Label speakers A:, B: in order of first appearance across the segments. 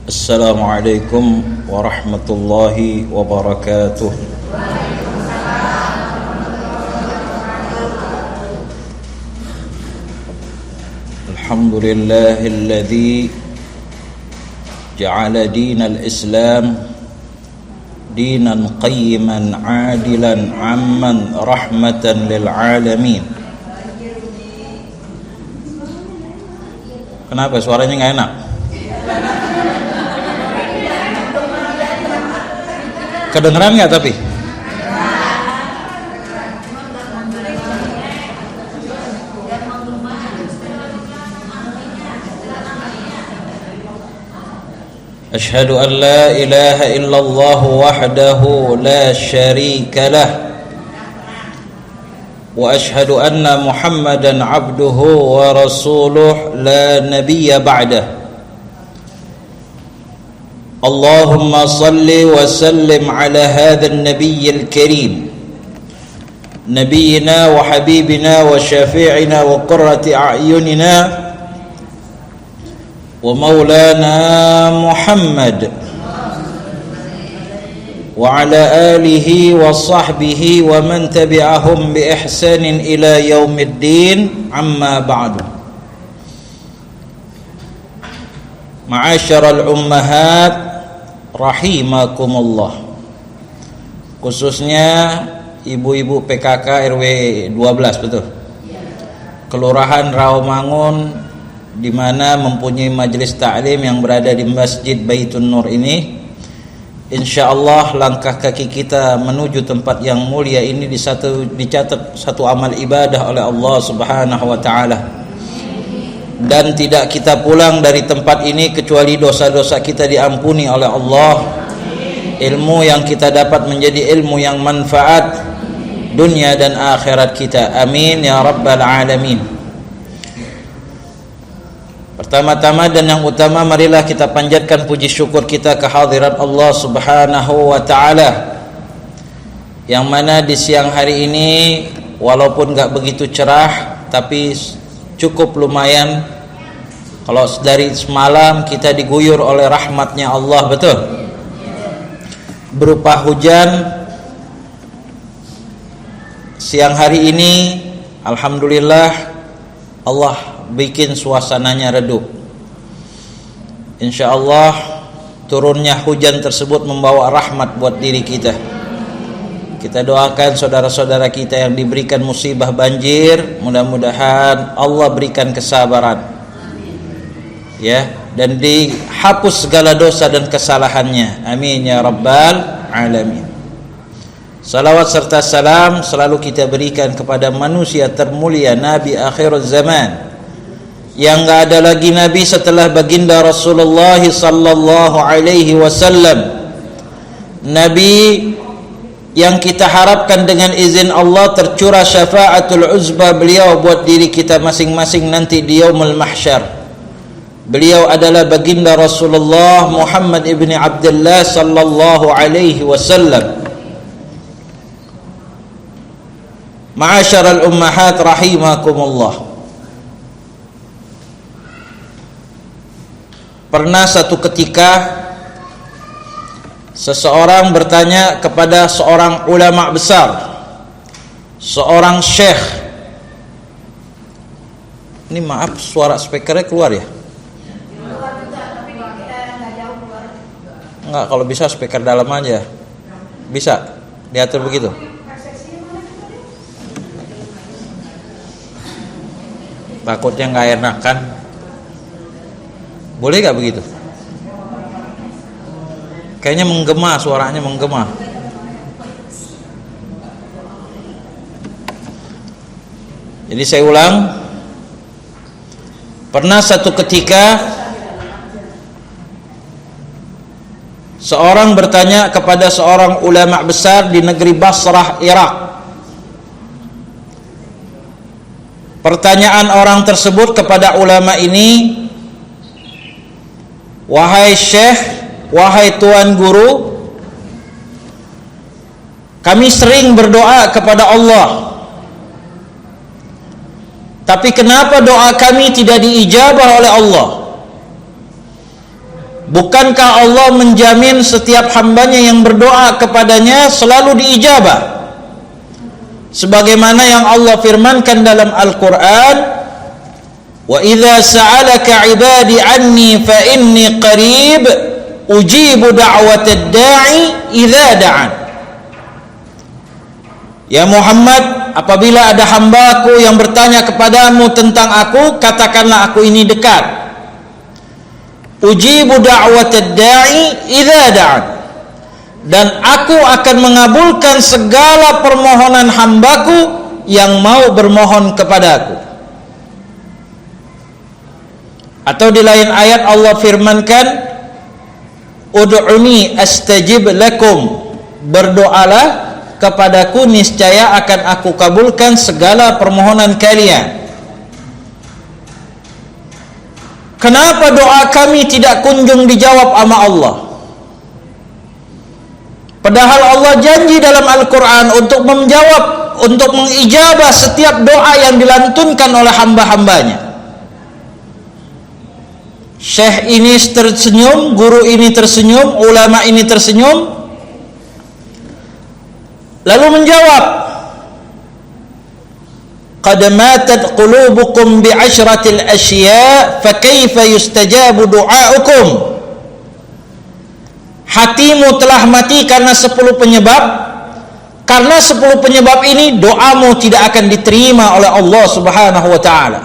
A: Assalamualaikum warahmatullahi wabarakatuh. Alhamdulillahilladzi ja'ala dinal Islam dinan qayyiman adilan amman rahmatan lil alamin. Kenapa suaranya nggak enak? Kedengeran nggak tapi? Asyhadu an la ilaha illallah wahdahu la syarika lah wa asyhadu anna Muhammadan abduhu wa rasuluh la nabiyya ba'dah. Allahumma salli wa sallim ala hadha an-nabiy al-karim nabiyyina wa habibina wa syafi'ina wa qurrati a'yunina wa maulana Muhammad wa ala alihi wa sahbihi wa man tabi'ahum bi ihsanin ila yaumiddin, amma ba'du. Ma'asyiral ummahat rahimakumullah, khususnya ibu-ibu PKK RW 12, betul? Kelurahan Rawamangun, di mana mempunyai majelis taklim yang berada di Masjid Baitun Nur ini. Insyaallah langkah kaki kita menuju tempat yang mulia ini dicatat satu amal ibadah oleh Allah Subhanahu wa taala. Dan tidak kita pulang dari tempat ini kecuali dosa-dosa kita diampuni oleh Allah. Ilmu yang kita dapat menjadi ilmu yang manfaat dunia dan akhirat kita. Amin ya rabbal alamin. Pertama-tama dan yang utama, marilah kita panjatkan puji syukur kita kehadirat Allah Subhanahu wa taala, yang mana di siang hari ini walaupun gak begitu cerah, tapi cukup lumayan. Kalau dari semalam kita diguyur oleh rahmatnya Allah, betul? Berupa hujan. Siang hari ini alhamdulillah Allah bikin suasananya redup. InsyaAllah turunnya hujan tersebut membawa rahmat buat diri kita. Kita doakan saudara-saudara kita yang diberikan musibah banjir, mudah-mudahan Allah berikan kesabaran, ya, dan dihapus segala dosa dan kesalahannya. Amin ya rabbal alamin. Salawat serta salam selalu kita berikan kepada manusia termulia, Nabi akhir zaman, yang gak ada lagi Nabi setelah baginda Rasulullah sallallahu alaihi wasallam. Nabi yang kita harapkan dengan izin Allah tercurah syafaatul uzba beliau buat diri kita masing-masing nanti di yaumul mahsyar. Beliau adalah baginda Rasulullah Muhammad ibni Abdullah sallallahu alaihi wasallam. Ma'asyiral ummahat rahimakumullah. Pernah satu ketika seseorang bertanya kepada seorang ulama besar, seorang syekh. Ini maaf, suara speakernya keluar ya? Enggak, kalau bisa speaker dalam aja. Bisa diatur begitu? Takutnya nggak enakan. Boleh gak begitu? Kayaknya menggema, suaranya menggema. Jadi saya ulang. Pernah satu ketika seorang bertanya kepada seorang ulama besar di negeri Basrah, Irak. Pertanyaan orang tersebut kepada ulama ini, wahai syekh, wahai tuan guru, kami sering berdoa kepada Allah, tapi kenapa doa kami tidak diijabah oleh Allah? Bukankah Allah menjamin setiap hambanya yang berdoa kepadanya selalu diijabah? Sebagaimana yang Allah firmankan dalam Al-Quran, wa idza sa'alaka ibadi anni fa inni qarib ujibu da'watad da'i idza da'an. Ya Muhammad, apabila ada hambaku yang bertanya kepadamu tentang aku, katakanlah aku ini dekat. Ujibu da'watad da'i idza da'an. Dan aku akan mengabulkan segala permohonan hambaku yang mau bermohon kepadaku. Atau di lain ayat Allah firmankan, ud'uni astajib lakum, berdoalah kepadaku niscaya akan aku kabulkan segala permohonan kalian. Kenapa doa kami tidak kunjung dijawab sama Allah? Padahal Allah janji dalam Al-Quran untuk menjawab, untuk mengijabah setiap doa yang dilantunkan oleh hamba-hambanya. Syekh ini tersenyum, guru ini tersenyum, ulama ini tersenyum, lalu menjawab, qad matat qulubukum bi'ashratil asya' fa kaifa yustajabu du'aukum. Hatimu telah mati karena 10 penyebab. Karena 10 penyebab ini doamu tidak akan diterima oleh Allah Subhanahu wa ta'ala.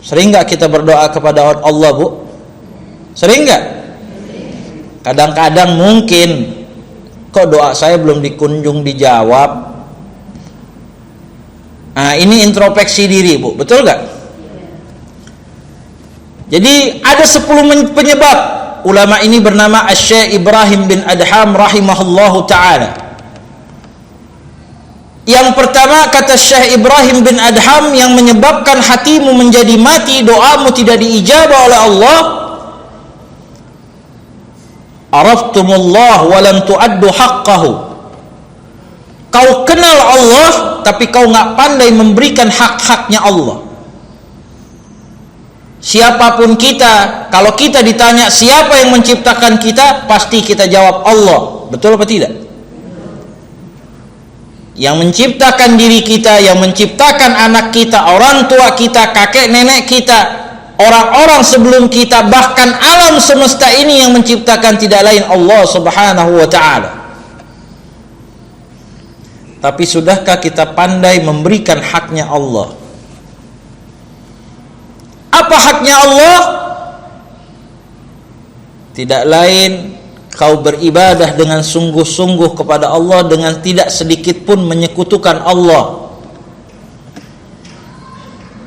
A: Sering gak kita berdoa kepada Allah, Bu? Sering gak? Kadang-kadang mungkin, kok doa saya belum dikunjung dijawab. Nah, ini introspeksi diri, Bu. Betul gak? Jadi ada 10 penyebab. Ulama ini bernama Asy-Syaikh Ibrahim bin Adham rahimahullahu ta'ala. Yang pertama, kata Syekh Ibrahim bin Adham, yang menyebabkan hatimu menjadi mati, doamu tidak diijabah oleh Allah, araftumullah wa lam tu'addu haqqahu. Kau kenal Allah tapi kau gak pandai memberikan hak-haknya Allah. Siapapun kita, kalau kita ditanya siapa yang menciptakan kita, pasti kita jawab Allah. Betul apa tidak? Yang menciptakan diri kita, yang menciptakan anak kita, orang tua kita, kakek nenek kita, orang-orang sebelum kita, bahkan alam semesta ini yang menciptakan tidak lain Allah Subhanahu wa ta'ala. Tapi sudahkah kita pandai memberikan haknya Allah? Apa haknya Allah? Tidak lain kau beribadah dengan sungguh-sungguh kepada Allah, dengan tidak sedikit pun menyekutukan Allah.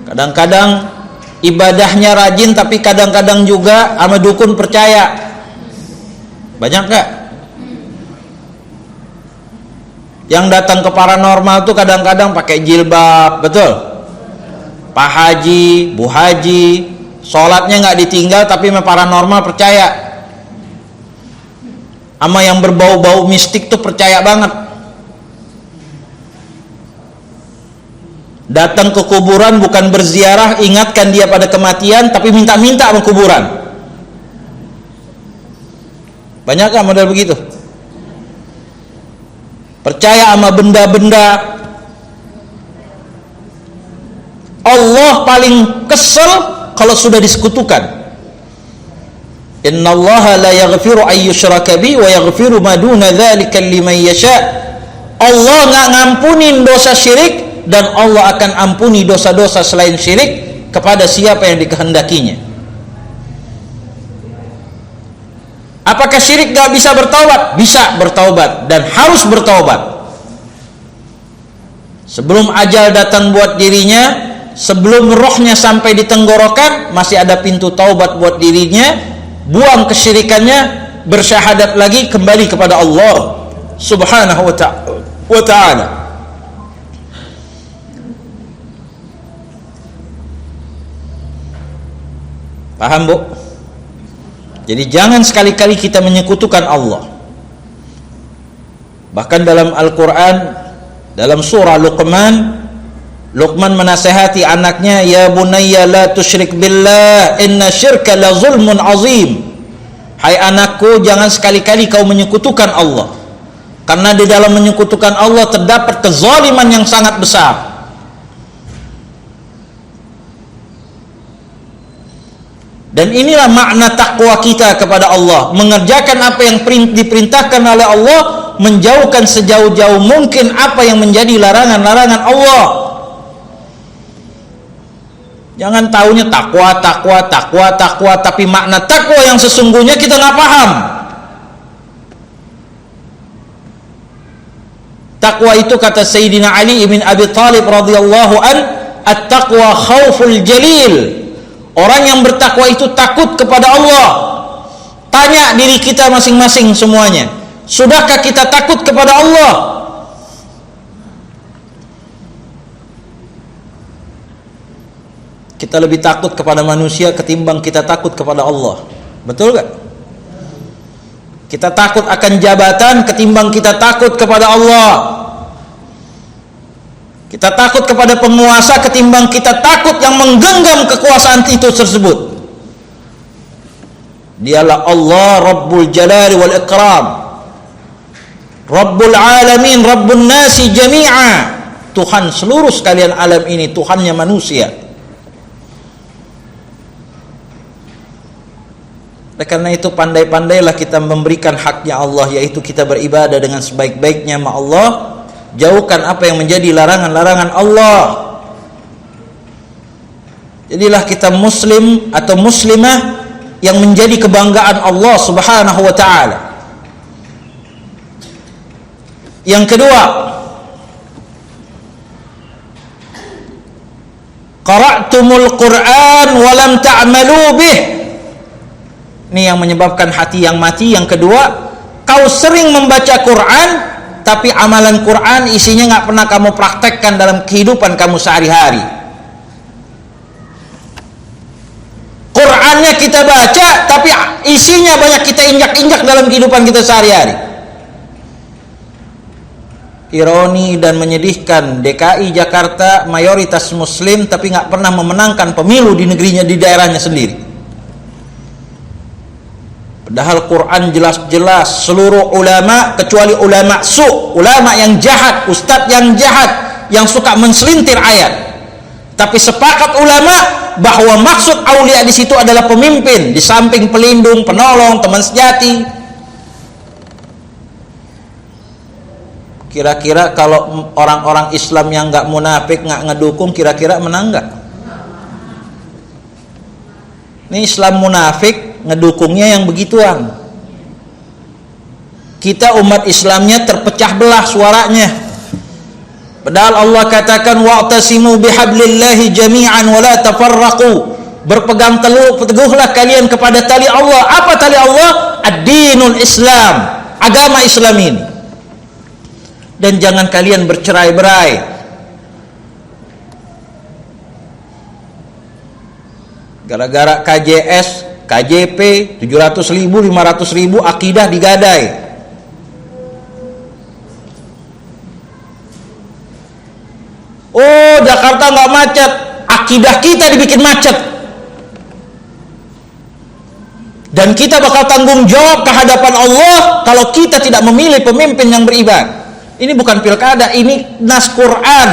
A: Kadang-kadang ibadahnya rajin, tapi kadang-kadang juga sama dukun percaya. Banyak gak? Yang datang ke paranormal tuh kadang-kadang pakai jilbab, betul? Pak Haji, Bu Haji, sholatnya nggak ditinggal tapi sama paranormal percaya. Sama yang berbau-bau mistik tuh percaya banget. Datang ke kuburan bukan berziarah, ingatkan dia pada kematian, tapi minta-minta sama kuburan. Banyak kan model begitu? Percaya sama benda-benda. Allah paling kesel kalau sudah disekutukan. Innallaha la yaghfiru ay yushraka bi wa yaghfiru ma duna dzalika liman yasha. Allah enggak ngampunin dosa syirik, dan Allah akan ampuni dosa-dosa selain syirik kepada siapa yang dikehendakinya. Apakah syirik enggak bisa bertaubat? Bisa bertaubat dan harus bertaubat. Sebelum ajal datang buat dirinya, sebelum rohnya sampai di tenggorokan, masih ada pintu taubat buat dirinya. Buang kesyirikannya, bersyahadat lagi, kembali kepada Allah Subhanahu wa ta'ala. Paham, Bu? Jadi jangan sekali-kali kita menyekutukan Allah. Bahkan dalam Al-Quran, dalam surah Luqman, Luqman menasihati anaknya, ya bunayya la tusyrik billah inna syirka la zulmun azim. Hai anakku, jangan sekali-kali kau menyekutukan Allah, karena di dalam menyekutukan Allah terdapat kezaliman yang sangat besar. Dan inilah makna takwa kita kepada Allah, mengerjakan apa yang diperintahkan oleh Allah, menjauhkan sejauh-jauh mungkin apa yang menjadi larangan-larangan Allah. Jangan taunya takwa, tapi makna takwa yang sesungguhnya kita nggak paham. Takwa itu kata Sayyidina Ali ibn Abi Thalib radhiyallahu an, at-taqwa khauful jalil. Orang yang bertakwa itu takut kepada Allah. Tanya diri kita masing-masing semuanya, sudahkah kita takut kepada Allah? Kita lebih takut kepada manusia ketimbang kita takut kepada Allah. Betul gak? Kita takut akan jabatan ketimbang kita takut kepada Allah. Kita takut kepada penguasa ketimbang kita takut yang menggenggam kekuasaan itu tersebut. Dialah Allah Rabbul Jalali wal Ikram, Rabbul Alamin, Rabbun Nasi jami'a. Tuhan seluruh sekalian alam ini, Tuhannya manusia. Karena itu pandai-pandailah kita memberikan haknya Allah, yaitu kita beribadah dengan sebaik-baiknya sama Allah, jauhkan apa yang menjadi larangan-larangan Allah. Jadilah kita muslim atau muslimah yang menjadi kebanggaan Allah Subhanahu wa ta'ala. Yang kedua, qara'tumul Qur'an wa lam ta'malu bih. Ini yang menyebabkan hati yang mati. Yang kedua, kau sering membaca Quran, tapi amalan Quran isinya nggak pernah kamu praktekkan dalam kehidupan kamu sehari-hari. Qurannya kita baca, tapi isinya banyak kita injak-injak dalam kehidupan kita sehari-hari. Ironi dan menyedihkan, DKI Jakarta mayoritas Muslim, tapi nggak pernah memenangkan pemilu di negerinya, di daerahnya sendiri. Padahal Quran jelas-jelas seluruh ulama kecuali ulama ulama yang jahat, ustadz yang jahat, yang suka menselintir ayat. Tapi sepakat ulama bahwa maksud aulia di situ adalah pemimpin, di samping pelindung, penolong, teman sejati. Kira-kira kalau orang-orang Islam yang nggak munafik, nggak ngedukung, kira-kira menang nggak? Ini Islam munafik, ngedukungnya yang begituan. Kita umat Islamnya terpecah belah suaranya. Padahal Allah katakan wa'tasimu bihablillahi jami'an wa la tafarraqu. Berpegang teguhlah kalian kepada tali Allah. Apa tali Allah? Ad-dinul Islam, agama Islam ini. Dan jangan kalian bercerai-berai. Gara-gara KJS, KJP 700.000, 500.000 akidah digadai. Oh, Jakarta nggak macet, akidah kita dibikin macet. Dan kita bakal tanggung jawab ke hadapan Allah kalau kita tidak memilih pemimpin yang beribadah. Ini bukan pilkada, ini nas Quran.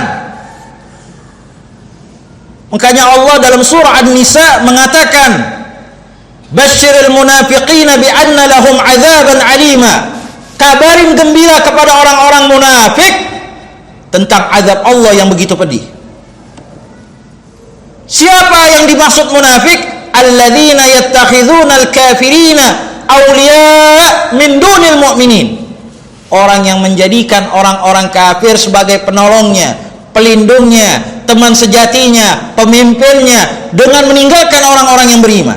A: Makanya Allah dalam surah An-Nisa mengatakan, Basyiril munafiqina bi'anna lahum azaban alima. Kabarin gembira kepada orang-orang munafik tentang azab Allah yang begitu pedih. Siapa yang dimaksud munafik? Alladzina yattakhidhuna al-kafirina awliya min dunil mu'minin. Orang yang menjadikan orang-orang kafir sebagai penolongnya, pelindungnya, teman sejatinya, pemimpinnya, dengan meninggalkan orang-orang yang beriman.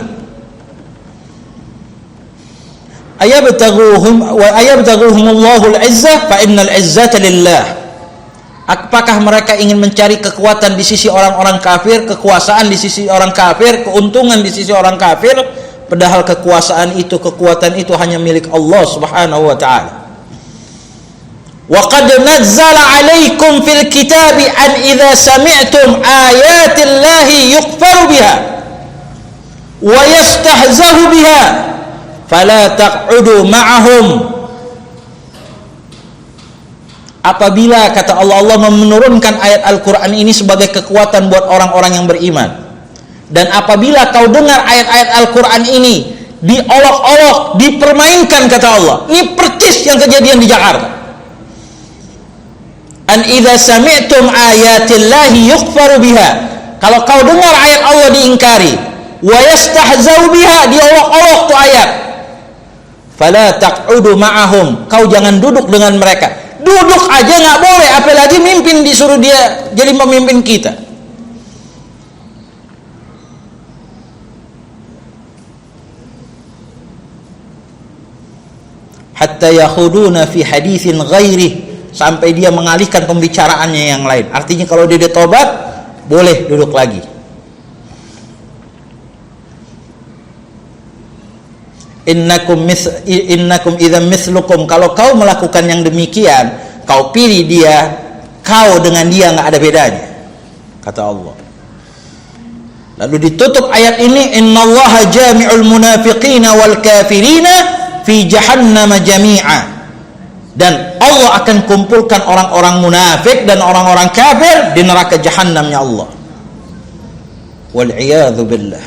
A: Ayabtaghuhumullahu al-izzah fa innal izzata lillah. Apakah mereka ingin mencari kekuatan di sisi orang-orang kafir, kekuasaan di sisi orang kafir, keuntungan di sisi orang kafir, padahal kekuasaan itu, kekuatan itu hanya milik Allah Subhanahu wa taala. Wa qad nazzala 'alaikum fil kitabi an idza sami'tum ayatillahi yukfaru biha wa yastahzahu biha fala taq'udu ma'ahum. Apabila kata Allah menurunkan ayat Al-Quran ini sebagai kekuatan buat orang-orang yang beriman, dan apabila kau dengar ayat-ayat Al-Quran ini diolok-olok, dipermainkan kata Allah, ini persis yang kejadian di Jakarta. An idza sami'tum ayatillahi yukfaru biha, kalau kau dengar ayat Allah diingkari, wa yastahzau biha, diolok-olok tuh ayat, fala taq'udu ma'ahum, kau jangan duduk dengan mereka. Duduk aja nggak boleh, apalagi mimpin, disuruh dia jadi pemimpin kita. Hatta yakhuduna fi haditsin ghairi, sampai dia mengalihkan pembicaraannya yang lain. Artinya kalau dia tobat, boleh duduk lagi. Innakum idzam mithlukum, kalau kau melakukan yang demikian, kau pilih dia, kau dengan dia nggak ada bedanya, kata Allah. Lalu ditutup ayat ini, innallaha jami'ul munafiqina wal kafirina fi jahannam jami'a, dan Allah akan kumpulkan orang-orang munafik dan orang-orang kafir di neraka jahannamnya Allah. Wal'iyadzu billah.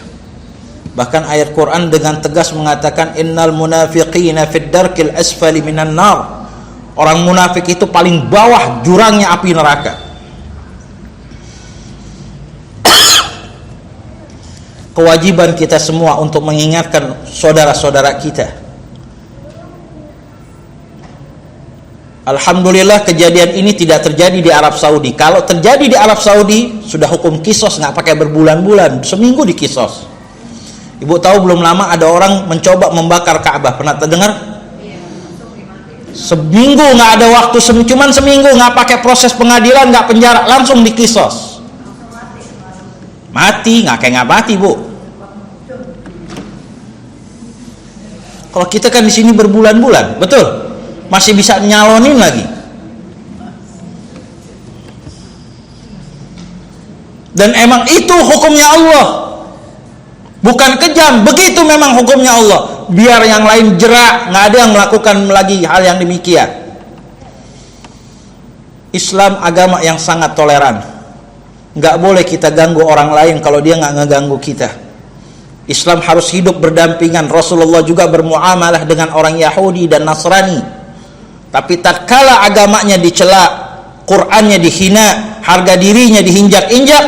A: Bahkan ayat Quran dengan tegas mengatakan innal munafiqina fid darkil asfali minan nar. Orang munafik itu paling bawah jurangnya api neraka. Kewajiban kita semua untuk mengingatkan saudara-saudara kita. Alhamdulillah kejadian ini tidak terjadi di Arab Saudi. Kalau terjadi di Arab Saudi, sudah hukum kisos, nggak pakai berbulan-bulan, seminggu di kisos. Ibu tahu belum lama ada orang mencoba membakar Ka'bah, pernah terdengar? Seminggu nggak ada waktu, cuman seminggu, nggak pakai proses pengadilan, nggak penjara, langsung di kisos. Mati, nggak kayak nggak mati, Bu. Kalau kita kan di sini berbulan-bulan, betul? Masih bisa nyalonin lagi. Dan emang itu hukumnya Allah. Bukan kejam, begitu memang hukumnya Allah. Biar yang lain jerak, nggak ada yang melakukan lagi hal yang demikian. Islam agama yang sangat toleran. Nggak boleh kita ganggu orang lain kalau dia nggak ngeganggu kita. Islam harus hidup berdampingan. Rasulullah juga bermuamalah dengan orang Yahudi dan Nasrani. Tapi tatkala agamanya dicela, Qur'annya dihina, harga dirinya diinjak-injak,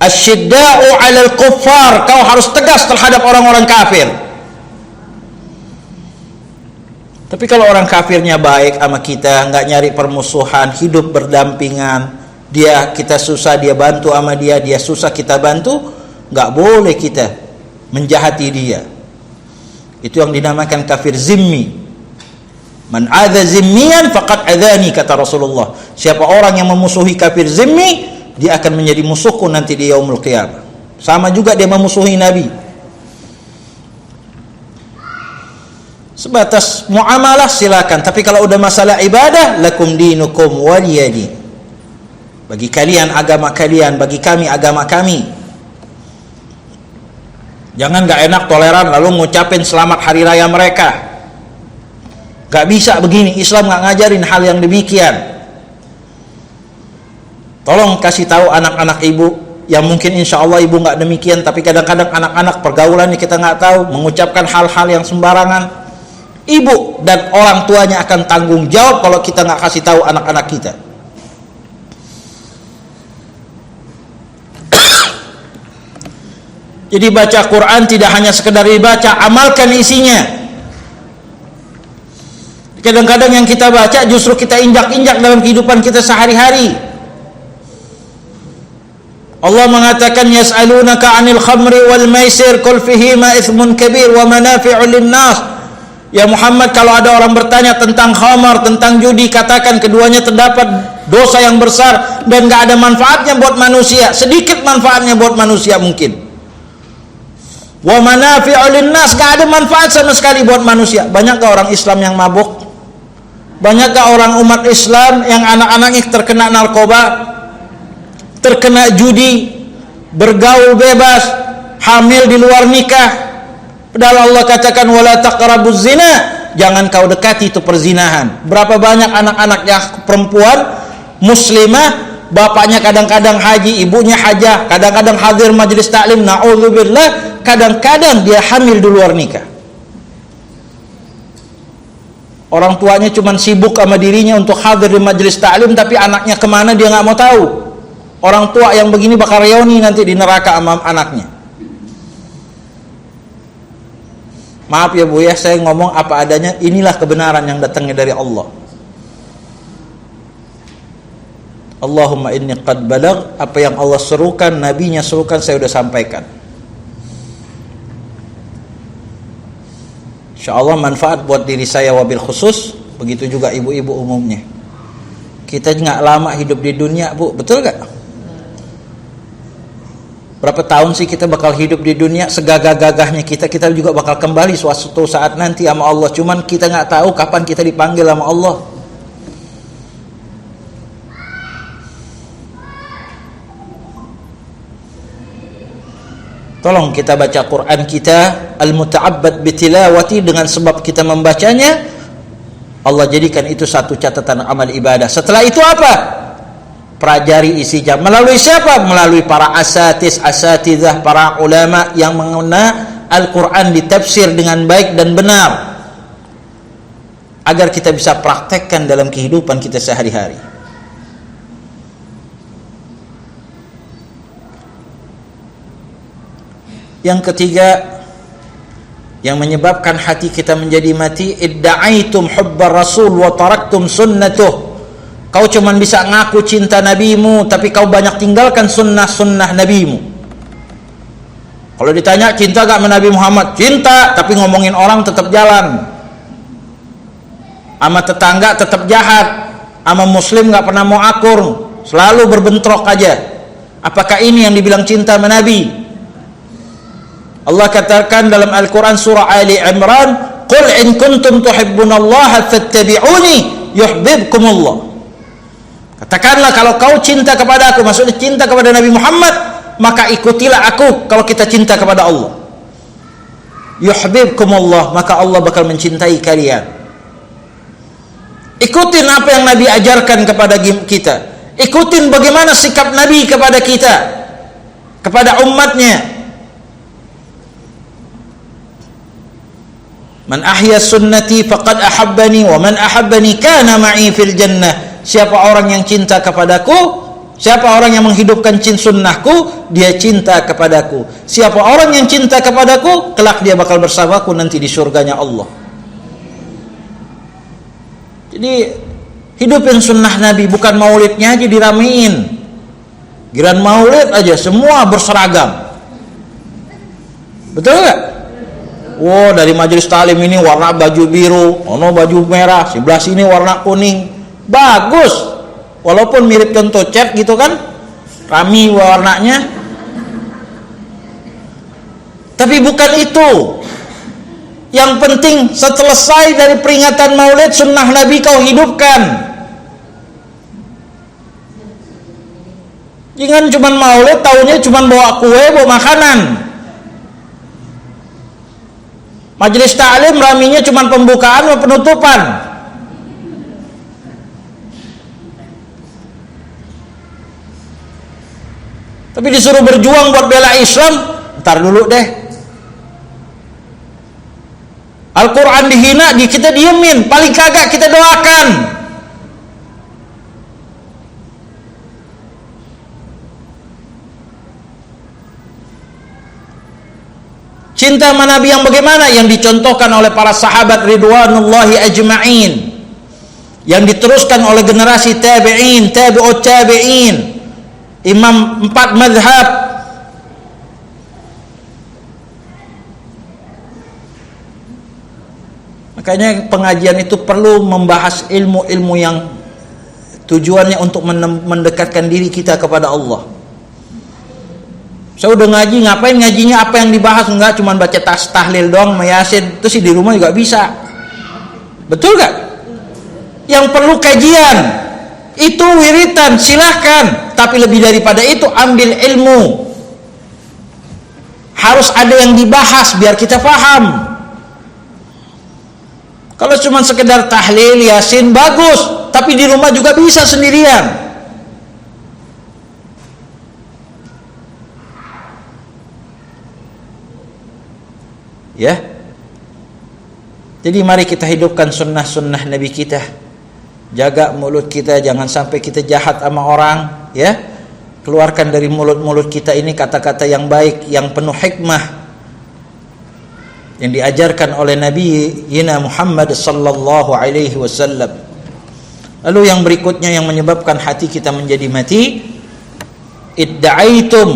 A: asyidda'u 'alal kuffar, kau harus tegas terhadap orang-orang kafir. Tapi kalau orang kafirnya baik sama kita, nggak nyari permusuhan, hidup berdampingan, kita susah dia bantu sama dia susah kita bantu, nggak boleh kita menjahati dia. Itu yang dinamakan kafir zimmi. Man adza zimmiyan faqad adzani, kata Rasulullah. Siapa orang yang memusuhi kafir zimmi, dia akan menjadi musuhku nanti di yaumul qiyamah. Sama juga dia memusuhi Nabi. Sebatas muamalah silakan, tapi kalau udah masalah ibadah, lakum dinukum waliyadin. Bagi kalian agama kalian, bagi kami agama kami. Jangan gak enak toleran lalu ngucapin selamat hari raya mereka. Gak bisa begini, Islam gak ngajarin hal yang demikian. Tolong kasih tahu anak-anak ibu yang mungkin insya Allah ibu nggak demikian, tapi kadang-kadang anak-anak pergaulannya kita nggak tahu, mengucapkan hal-hal yang sembarangan. Ibu dan orang tuanya akan tanggung jawab kalau kita nggak kasih tahu anak-anak kita. Jadi baca Quran tidak hanya sekedar dibaca, amalkan isinya. Kadang-kadang yang kita baca justru kita injak-injak dalam kehidupan kita sehari-hari. Allah mengatakan yas'alunaka 'anil khamri wal maisir qul fihima itsmun kabir wa manafi'u lin-nas. Ya Muhammad, kalau ada orang bertanya tentang khamar, tentang judi, katakan keduanya terdapat dosa yang besar dan enggak ada manfaatnya buat manusia, sedikit manfaatnya buat manusia mungkin. Wa manafi'u lin-nas, enggak ada manfaat sama sekali buat manusia. Banyak enggak orang Islam yang mabuk? Banyakkah orang umat Islam yang anak-anaknya terkena narkoba, terkena judi, bergaul bebas, hamil di luar nikah? Padahal Allah katakan wala taqrabuz zina, jangan kau dekati itu perzinahan. Berapa banyak anak-anak yang perempuan muslimah, bapaknya kadang-kadang haji, ibunya hajah, kadang-kadang hadir majelis taklim, naudzubillah, kadang-kadang dia hamil di luar nikah. Orang tuanya cuma sibuk sama dirinya untuk hadir di majelis taklim, tapi anaknya kemana dia nggak mau tahu. Orang tua yang begini bakal reuni nanti di neraka sama anaknya. Maaf ya Bu ya, saya ngomong apa adanya. Inilah kebenaran yang datangnya dari Allah. Allahumma inni qad balagh, apa yang Allah serukan, nabinya serukan, saya sudah sampaikan. InsyaAllah manfaat buat diri saya wabil khusus, begitu juga ibu-ibu umumnya. Kita nggak lama hidup di dunia, Bu, betul gak? Berapa tahun sih kita bakal hidup di dunia? Segagah-gagahnya kita juga bakal kembali suatu saat nanti sama Allah. Cuman kita nggak tahu kapan kita dipanggil sama Allah. Tolong kita baca Quran kita, al-muta'abbad bitilawati, dengan sebab kita membacanya, Allah jadikan itu satu catatan amal ibadah. Setelah itu apa? Pelajari isi jam. Melalui siapa? Melalui para asatidzah, para ulama yang mengenal Al-Quran ditafsir dengan baik dan benar, agar kita bisa praktekkan dalam kehidupan kita sehari-hari. Yang ketiga yang menyebabkan hati kita menjadi mati, idda'aitum hubbar rasul wa taraktum sunnatuh. Kau cuman bisa ngaku cinta nabimu, tapi kau banyak tinggalkan sunnah-sunnah nabimu. Kalau ditanya cinta gak sama Nabi Muhammad? Cinta, tapi ngomongin orang tetap jalan, sama tetangga tetap jahat, sama muslim gak pernah mau akur, selalu berbentrok aja. Apakah ini yang dibilang cinta sama Nabi? Allah katakan dalam Al-Quran surah Ali Imran, qul in kuntum tuhibbunallaha fattabi'uni yuhibbukumullah. Katakanlah kalau kau cinta kepada aku, maksudnya cinta kepada Nabi Muhammad, maka ikutilah aku. Kalau kita cinta kepada Allah, yuhibbukumullah, maka Allah bakal mencintai kalian. Ikutin apa yang Nabi ajarkan kepada kita. Ikutin bagaimana sikap Nabi kepada kita, kepada umatnya. Man ahya sunnati faqad ahabbani wa man ahabbani kana ma'i fil jannah. Siapa orang yang cinta kepadaku, siapa orang yang menghidupkan sunnahku, dia cinta kepadaku. Siapa orang yang cinta kepadaku, kelak dia bakal bersamaku nanti di surganya Allah. Jadi hidupin sunnah Nabi, bukan maulidnya aja diramein. Giran maulid aja semua berseragam. Betul gak? Wow, dari majelis taklim ini warna baju biru, ono baju merah, sebelah sini warna kuning. Bagus. Walaupun mirip contoh cat gitu kan, rami warnanya. Tapi bukan itu. Yang penting selesai dari peringatan Maulid, sunnah Nabi kau hidupkan. Jangan cuman Maulid, tahunnya cuman bawa kue, bawa makanan. Majelis taklim raminya cuma pembukaan atau penutupan. Tapi disuruh berjuang buat bela Islam, ntar dulu deh. Al-Quran dihina, kita diemin, paling kagak kita doakan. Cinta sama Nabi yang bagaimana? Yang dicontohkan oleh para sahabat ridwanullahi ajma'in, yang diteruskan oleh generasi tabi'in, tabi'ut tabi'in, imam 4 mazhab. Makanya pengajian itu perlu membahas ilmu-ilmu yang tujuannya untuk mendekatkan diri kita kepada Allah. Saya udah ngaji, ngapain ngajinya, apa yang dibahas? Enggak, cuma baca tahlil doang, Yasin. Itu sih di rumah juga bisa. Betul gak? yang perlu kajian, itu wiritan, silahkan. Tapi lebih daripada itu, ambil ilmu. Harus ada yang dibahas biar kita paham. Kalau cuma sekedar tahlil, yasin, bagus, tapi di rumah juga bisa sendirian. Ya. Jadi mari kita hidupkan sunnah-sunnah Nabi kita. Jaga mulut kita, jangan sampai kita jahat sama orang, ya. Keluarkan dari mulut-mulut kita ini kata-kata yang baik, yang penuh hikmah, yang diajarkan oleh Nabi Yina Muhammad sallallahu alaihi wasallam. Lalu yang berikutnya yang menyebabkan hati kita menjadi mati, idda'aitum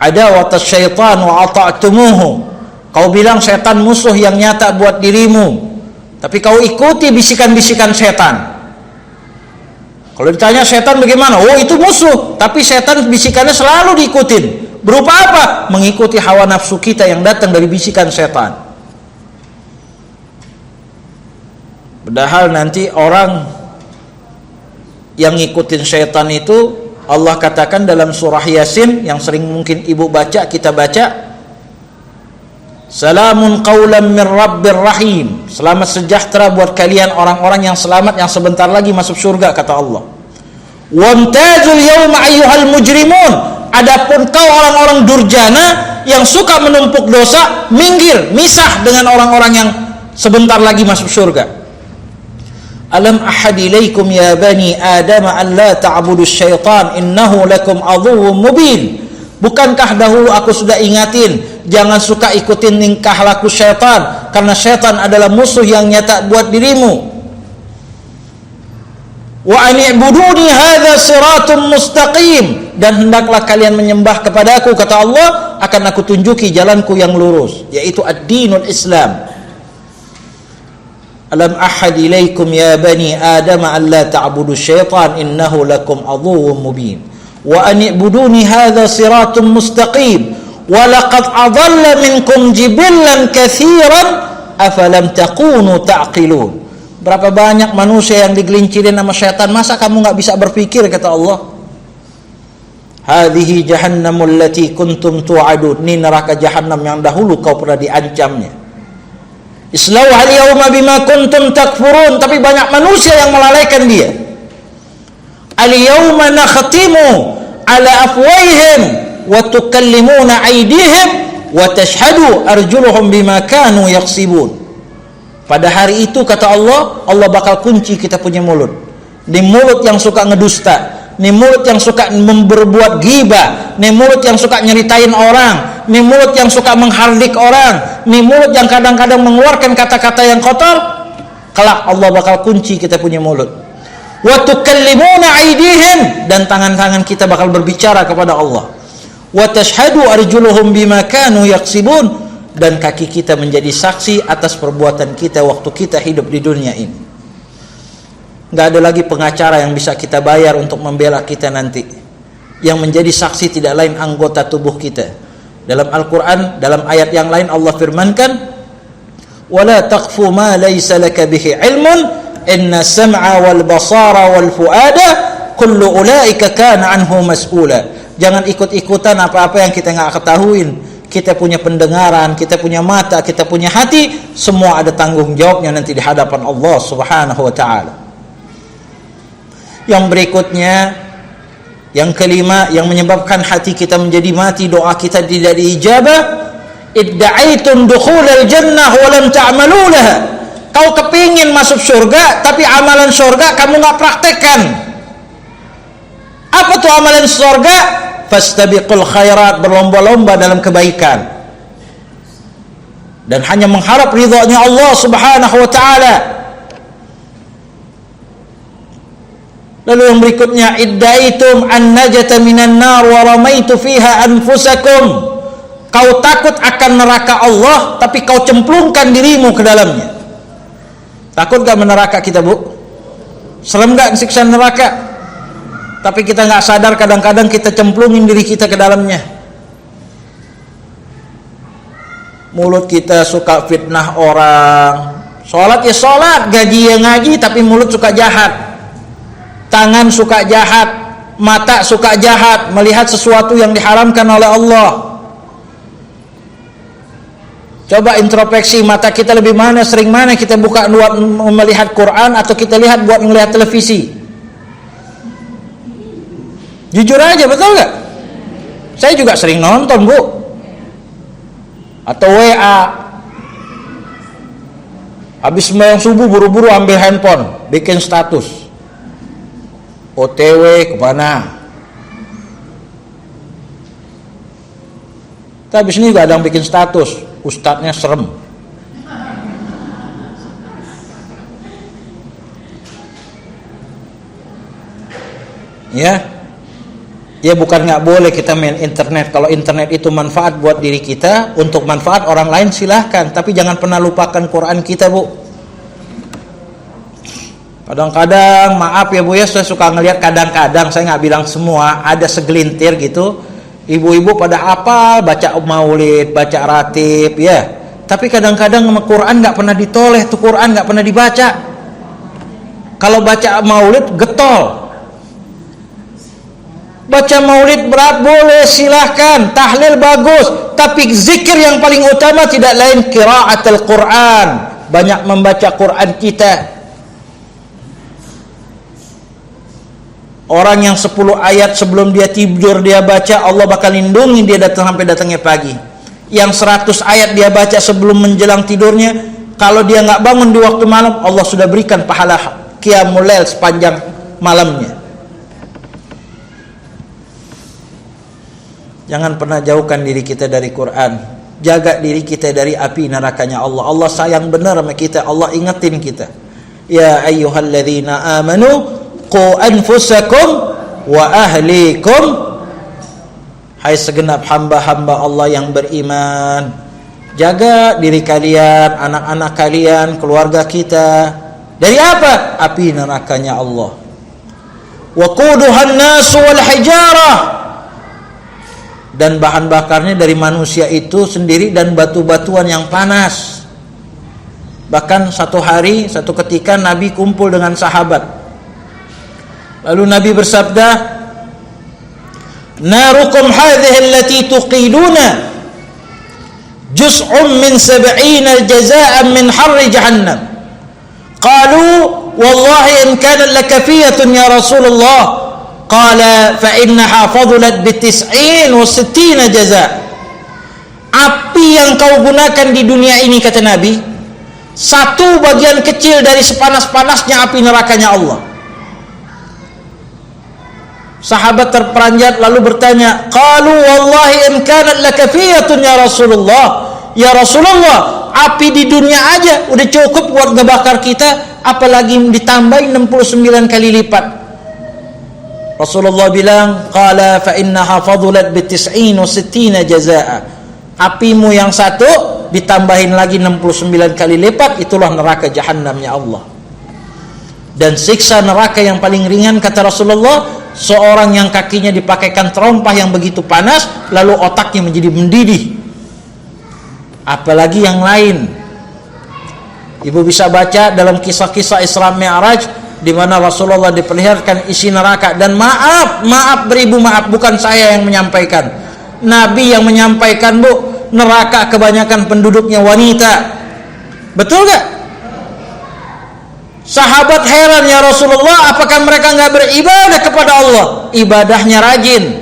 A: adawatas syaitan wa ata'tumuhu. Kau bilang setan musuh yang nyata buat dirimu, tapi kau ikuti bisikan-bisikan setan. Kalau ditanya setan bagaimana? Oh, itu musuh, tapi setan bisikannya selalu diikutin. Berupa apa? Mengikuti hawa nafsu kita yang datang dari bisikan setan. Padahal nanti orang yang ngikutin setan itu, Allah katakan dalam surah Yasin yang sering mungkin ibu baca, kita baca, salamun qawlan min rabbir rahim. Selamat sejahtera buat kalian orang-orang yang selamat, yang sebentar lagi masuk surga, kata Allah. Wamtazul yawma ayyuhal mujrimun. Adapun kau orang-orang durjana yang suka menumpuk dosa, minggir, misah dengan orang-orang yang sebentar lagi masuk surga. Alam ahad ilaikum ya bani Adam an la ta'budu syaitan innahu lakum aduwwum mubin. Bukankah dahulu aku sudah ingatin, jangan suka ikutin tingkah laku syaitan, karena syaitan adalah musuh yang nyata buat dirimu. Wa ani'buduni hadza siratun mustaqim, dan hendaklah kalian menyembah kepadaku, kata Allah, akan aku tunjuki jalanku yang lurus, yaitu ad-dinul Islam. Alam ahad ilaikum ya bani Adam an la ta'budu syaitan innahu lakum aduwwum mubin. Wa ani'buduni hadza siratun mustaqim wa laqad adalla minkum jibillan katsiran afalam takunu ta'qilun. Berapa banyak manusia yang digelincirin sama syaitan, masa kamu enggak bisa berpikir, kata Allah. Hadhihi jahannamul lati kuntum tu'adun. Ini neraka jahannam yang dahulu kau pernah diancamnya. Islauhal yawma bima kuntum takfurun. Tapi banyak manusia yang melalaikan dia. Al-yawma nakhtimu ala afwahihim wa tukallimuna aydihim wa tashhadu arjuluhum bima kanu yaksibun. Pada hari itu, kata Allah, Allah bakal kunci kita punya mulut. Ini mulut yang suka ngedusta, ini mulut yang suka berbuat ghibah, ini mulut yang suka nyeritain orang, ini mulut yang suka menghardik orang, ini mulut yang kadang-kadang mengeluarkan kata-kata yang kotor. Kelak Allah bakal kunci kita punya mulut. Wa tukallimuna aydihim, dan tangan-tangan kita bakal berbicara kepada Allah. Wa tashhadu arjuluhum bima kanu yaksibun, dan kaki kita menjadi saksi atas perbuatan kita waktu kita hidup di dunia ini. Enggak ada lagi pengacara yang bisa kita bayar untuk membela kita nanti. Yang menjadi saksi tidak lain anggota tubuh kita. Dalam Al-Quran, dalam ayat yang lain Allah firmankan, وَلَا تَقْفُ مَا لَيْسَ لَكَ بِهِ عِلْمٌ إِنَّ السَّمْعَ وَالْبَصَارَ وَالْفُؤَادَ كُلُّ أُولَئِكَ كَانَ عَنْهُ مَسْئُولًا. Jangan ikut-ikutan apa-apa yang kita enggak ketahuin. Kita punya pendengaran, kita punya mata, kita punya hati, semua ada tanggung jawabnya nanti di hadapan Allah Subhanahu wa taala. Yang berikutnya, yang kelima yang menyebabkan hati kita menjadi mati, doa kita tidak diijabah, idda'aitum dukhulal jannah wa lam ta'malu laha. Kau kepingin masuk surga, tapi amalan surga kamu enggak praktekkan. Apa tuh amalan surga? Fastabiqul khairat, berlomba-lomba dalam kebaikan dan hanya mengharap ridhonya Allah Subhanahu wa taala. Lalu yang berikutnya, iddaitum an najata minan nar wa ramaitu fiha anfusakum. Kau takut akan neraka Allah, tapi kau cemplungkan dirimu ke dalamnya. Takut gak neraka kita, Bu? Serem gak siksa neraka? Tapi kita nggak sadar, kadang-kadang kita cemplungin diri kita ke dalamnya. Mulut kita suka fitnah orang, Sholat ya sholat, gaji ya ngaji, tapi mulut suka jahat, tangan suka jahat, mata suka jahat, melihat sesuatu yang diharamkan oleh Allah. Coba introspeksi, mata kita lebih mana, sering mana kita buka buat melihat Quran atau kita lihat buat melihat televisi? Jujur aja, betul gak? Saya juga sering nonton, Bu. Atau WA. Habis sembahyang subuh buru-buru ambil handphone, bikin status. OTW kemana? Habis ini juga ada yang bikin status, ustadznya serem. Ya bukan nggak boleh kita main internet. Kalau internet itu manfaat buat diri kita, untuk manfaat orang lain silahkan. Tapi jangan pernah lupakan Quran kita, Bu. Kadang-kadang, maaf ya Bu ya, saya suka ngelihat kadang-kadang, saya nggak bilang semua, ada segelintir gitu. Ibu-ibu pada hafal, baca maulid, baca ratib, ya. Tapi kadang-kadang Quran nggak pernah ditoleh, tuh Quran nggak pernah dibaca. Kalau baca maulid getol. Baca maulid berat boleh, silahkan, tahlil bagus, tapi zikir yang paling utama tidak lain qiraatul Quran, banyak membaca Quran kita. Orang yang 10 ayat sebelum dia tidur dia baca, Allah bakal lindungi dia sampai datangnya pagi. Yang 100 ayat dia baca sebelum menjelang tidurnya, kalau dia nggak bangun di waktu malam, Allah sudah berikan pahala qiyamul lail sepanjang malamnya. Jangan pernah jauhkan diri kita dari Quran. Jaga diri kita dari api nerakanya Allah. Allah sayang benar sama kita. Allah ingetin kita. Ya ayyuhalladzina amanu qu anfusakum wa ahlikum. Hai segenap hamba-hamba Allah yang beriman, jaga diri kalian, anak-anak kalian, keluarga kita. Dari apa? Api nerakanya Allah. Wa quduhan nasu wal hijarah. Dan bahan bakarnya dari manusia itu sendiri dan batu-batuan yang panas. Bahkan satu hari, satu ketika Nabi kumpul dengan sahabat. Lalu Nabi bersabda, "Narukum hadhihi allati tuqiduna juz'un min 70 jazaa'an min harri jahannam." Qalu, "Wallahi in kanat lakafiyatun ya Rasulullah." Qala fa innaha fadlat bi 69 jaza. Api yang kau gunakan di dunia ini, kata Nabi, satu bagian kecil dari sepanas-panasnya api nerakanya Allah. Sahabat terperanjat lalu bertanya, qalu wallahi in kanat lakafiyatun ya Rasulullah. Ya Rasulullah, api di dunia aja udah cukup buat ngebakar kita, apalagi ditambahin 69 kali lipat. Rasulullah bilang, qala fa innaha fadlat bi 69 jazaa. Apimu yang satu ditambahin lagi 69 kali lipat, itulah neraka jahanamnya Allah. Dan siksa neraka yang paling ringan, kata Rasulullah, seorang yang kakinya dipakaikan terompah yang begitu panas, lalu otaknya menjadi mendidih. Apalagi yang lain. Ibu bisa baca dalam kisah-kisah Isra Mi'raj, di mana Rasulullah diperlihatkan isi neraka. Dan maaf beribu maaf, bukan saya yang menyampaikan, Nabi yang menyampaikan, Bu. Neraka kebanyakan penduduknya wanita. Betul gak? Sahabat heran, ya Rasulullah, apakah mereka gak beribadah kepada Allah? Ibadahnya rajin,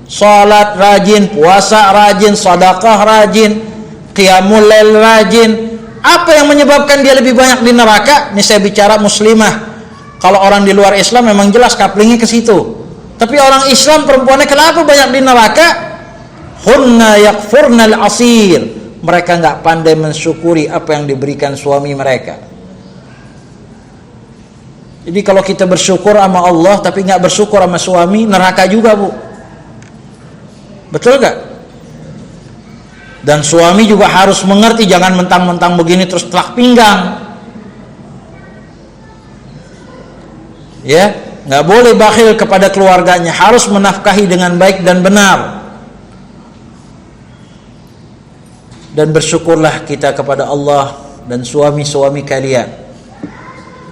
A: salat rajin, puasa rajin, sedekah rajin, qiyamul lail rajin. Apa yang menyebabkan dia lebih banyak di neraka? Ini saya bicara muslimah. Kalau orang di luar Islam memang jelas kaplingnya ke situ. Tapi orang Islam perempuannya kenapa banyak di neraka? Hunna yakfurnal asir. Mereka enggak pandai mensyukuri apa yang diberikan suami mereka. Jadi kalau kita bersyukur sama Allah tapi enggak bersyukur sama suami, neraka juga, Bu. Betul enggak? Dan suami juga harus mengerti, jangan mentang-mentang begini terus telak pinggang. Ya, nggak boleh bakhil kepada keluarganya, harus menafkahi dengan baik dan benar. Dan bersyukurlah kita kepada Allah dan suami-suami kalian.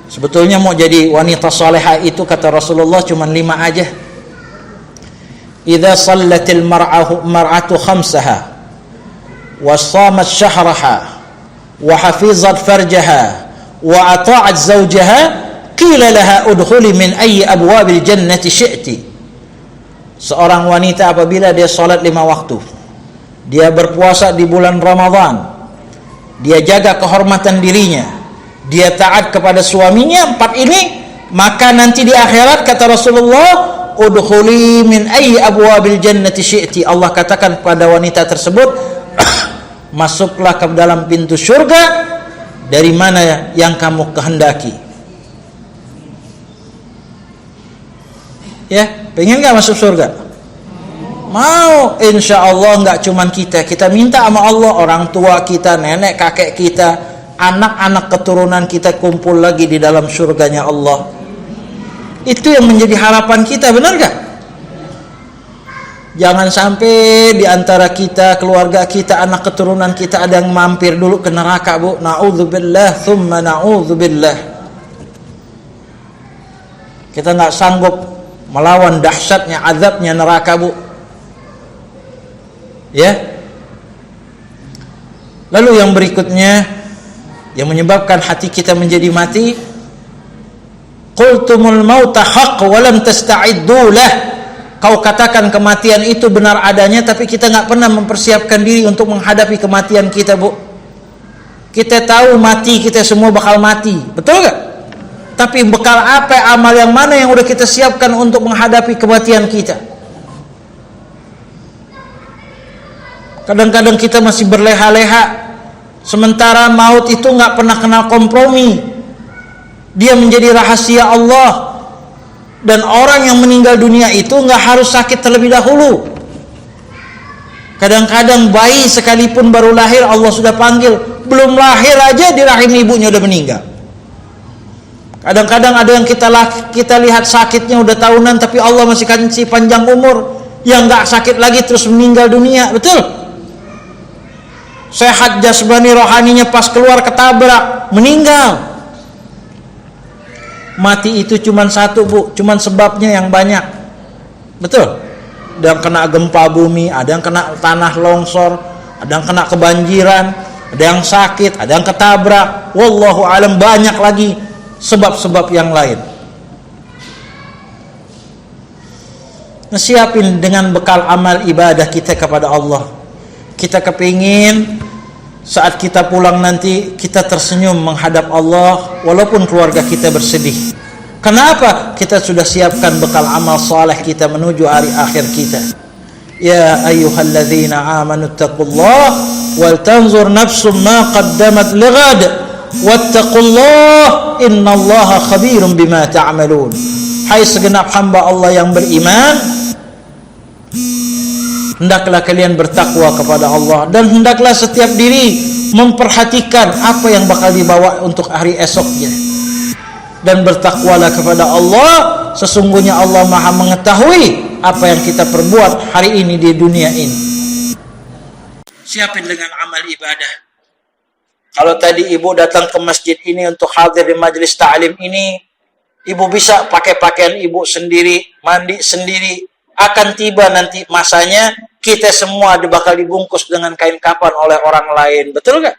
A: Sebetulnya mau jadi wanita salihah itu kata Rasulullah cuma 5 aja. Idza sallatil mar'atu khamsaha wa shamat syahraha wa hafizat farjaha wa ata'at zawjaha qila laha udkhuli min ayyi abwabil jannati syi'ti. Seorang wanita apabila dia salat 5 waktu, dia berpuasa di bulan Ramadan, dia jaga kehormatan dirinya, dia taat kepada suaminya, 4 ini, maka nanti di akhirat kata Rasulullah, udkhuli min ayyi abwabil jannati syi'ti. Allah katakan pada wanita tersebut, masuklah ke dalam pintu surga dari mana yang kamu kehendaki. Ya, pengen gak masuk surga? Mau, insya Allah. Nggak cuman kita minta sama Allah, orang tua kita, nenek kakek kita, anak-anak keturunan kita kumpul lagi di dalam surganya Allah. Itu yang menjadi harapan kita, benar gak? Jangan sampai di antara kita, keluarga kita, anak keturunan kita ada yang mampir dulu ke neraka, Bu. Na'udzubillah, thumma na'udzubillah. Kita nggak sanggup melawan dahsyatnya azabnya neraka, Bu. Ya. Lalu yang berikutnya yang menyebabkan hati kita menjadi mati, qultumul mauta haqq wa lam tasta'iddu lah. Kau katakan kematian itu benar adanya, tapi kita nggak pernah mempersiapkan diri untuk menghadapi kematian kita, Bu. Kita tahu mati, kita semua bakal mati, betul nggak? Tapi bekal apa, amal yang mana yang udah kita siapkan untuk menghadapi kematian kita? Kadang-kadang kita masih berleha-leha, sementara maut itu nggak pernah kenal kompromi. Dia menjadi rahasia Allah. Dan orang yang meninggal dunia itu nggak harus sakit terlebih dahulu. Kadang-kadang bayi sekalipun baru lahir Allah sudah panggil, belum lahir aja di rahim ibunya udah meninggal. Kadang-kadang ada yang kita lihat sakitnya udah tahunan, tapi Allah masih kasih panjang umur, yang nggak sakit lagi terus meninggal dunia, betul? Sehat jasmani rohaninya pas keluar ketabrak, meninggal. Mati itu cuma satu, Bu, cuma sebabnya yang banyak, betul? Ada yang kena gempa bumi, ada yang kena tanah longsor, ada yang kena kebanjiran, ada yang sakit, ada yang ketabrak. Wallahu alam, banyak lagi sebab-sebab yang lain. Nah, siapin dengan bekal amal ibadah kita kepada Allah. Kita kepingin saat kita pulang nanti kita tersenyum menghadap Allah, walaupun keluarga kita bersedih. Kenapa? Kita sudah siapkan bekal amal saleh kita menuju hari akhir kita. Ya ayyuhalladzina amanu taqullaha wal tanzur nafsum ma qaddamat lighad wattaqullaha innallaha khabirum bima ta'malun. Hai segenap hamba Allah yang beriman, hendaklah kalian bertakwa kepada Allah, dan hendaklah setiap diri memperhatikan apa yang bakal dibawa untuk hari esoknya. Dan bertakwalah kepada Allah, sesungguhnya Allah Maha mengetahui apa yang kita perbuat hari ini di dunia ini. Siapin dengan amal ibadah. Kalau tadi ibu datang ke masjid ini untuk hadir di majelis ta'lim ini, ibu bisa pakai pakaian ibu sendiri, mandi sendiri. Akan tiba nanti masanya kita semua bakal dibungkus dengan kain kafan oleh orang lain, betul gak?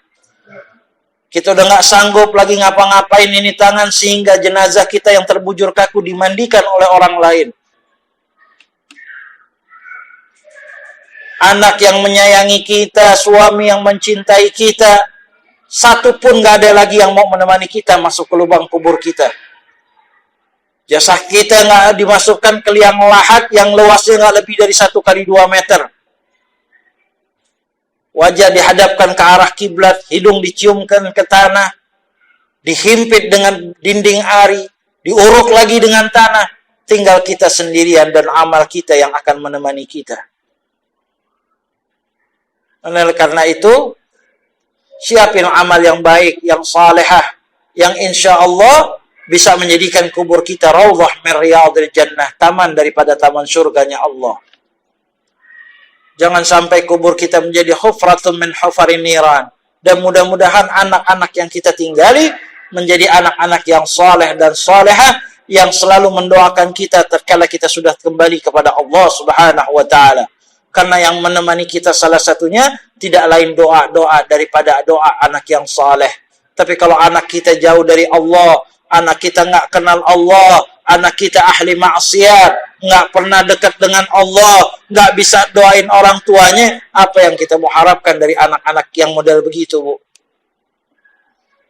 A: Kita udah gak sanggup lagi ngapa-ngapain ini tangan, sehingga jenazah kita yang terbujur kaku dimandikan oleh orang lain. Anak yang menyayangi kita, suami yang mencintai kita, satu pun gak ada lagi yang mau menemani kita masuk ke lubang kubur kita. Jasad kita nggak dimasukkan ke liang lahat yang luasnya nggak lebih dari 1 kali 2 meter. Wajah dihadapkan ke arah kiblat, hidung diciumkan ke tanah, dihimpit dengan dinding ari, diuruk lagi dengan tanah. Tinggal kita sendirian dan amal kita yang akan menemani kita. Oleh karena itu, siapin amal yang baik, yang salehah, yang insya Allah bisa menjadikan kubur kita raudhah min riyadil jannah, taman daripada taman surganya Allah. Jangan sampai kubur kita menjadi hufratun min hufarin niran, Dan mudah-mudahan anak-anak yang kita tinggali menjadi anak-anak yang saleh dan salehah, yang selalu mendoakan kita tatkala kita sudah kembali kepada Allah Subhanahu wa taala. Karena yang menemani kita salah satunya tidak lain doa-doa daripada doa anak yang saleh. Tapi kalau anak kita jauh dari Allah, anak kita nggak kenal Allah, anak kita ahli maksiat, nggak pernah dekat dengan Allah, nggak bisa doain orang tuanya, apa yang kita mau harapkan dari anak-anak yang model begitu, Bu?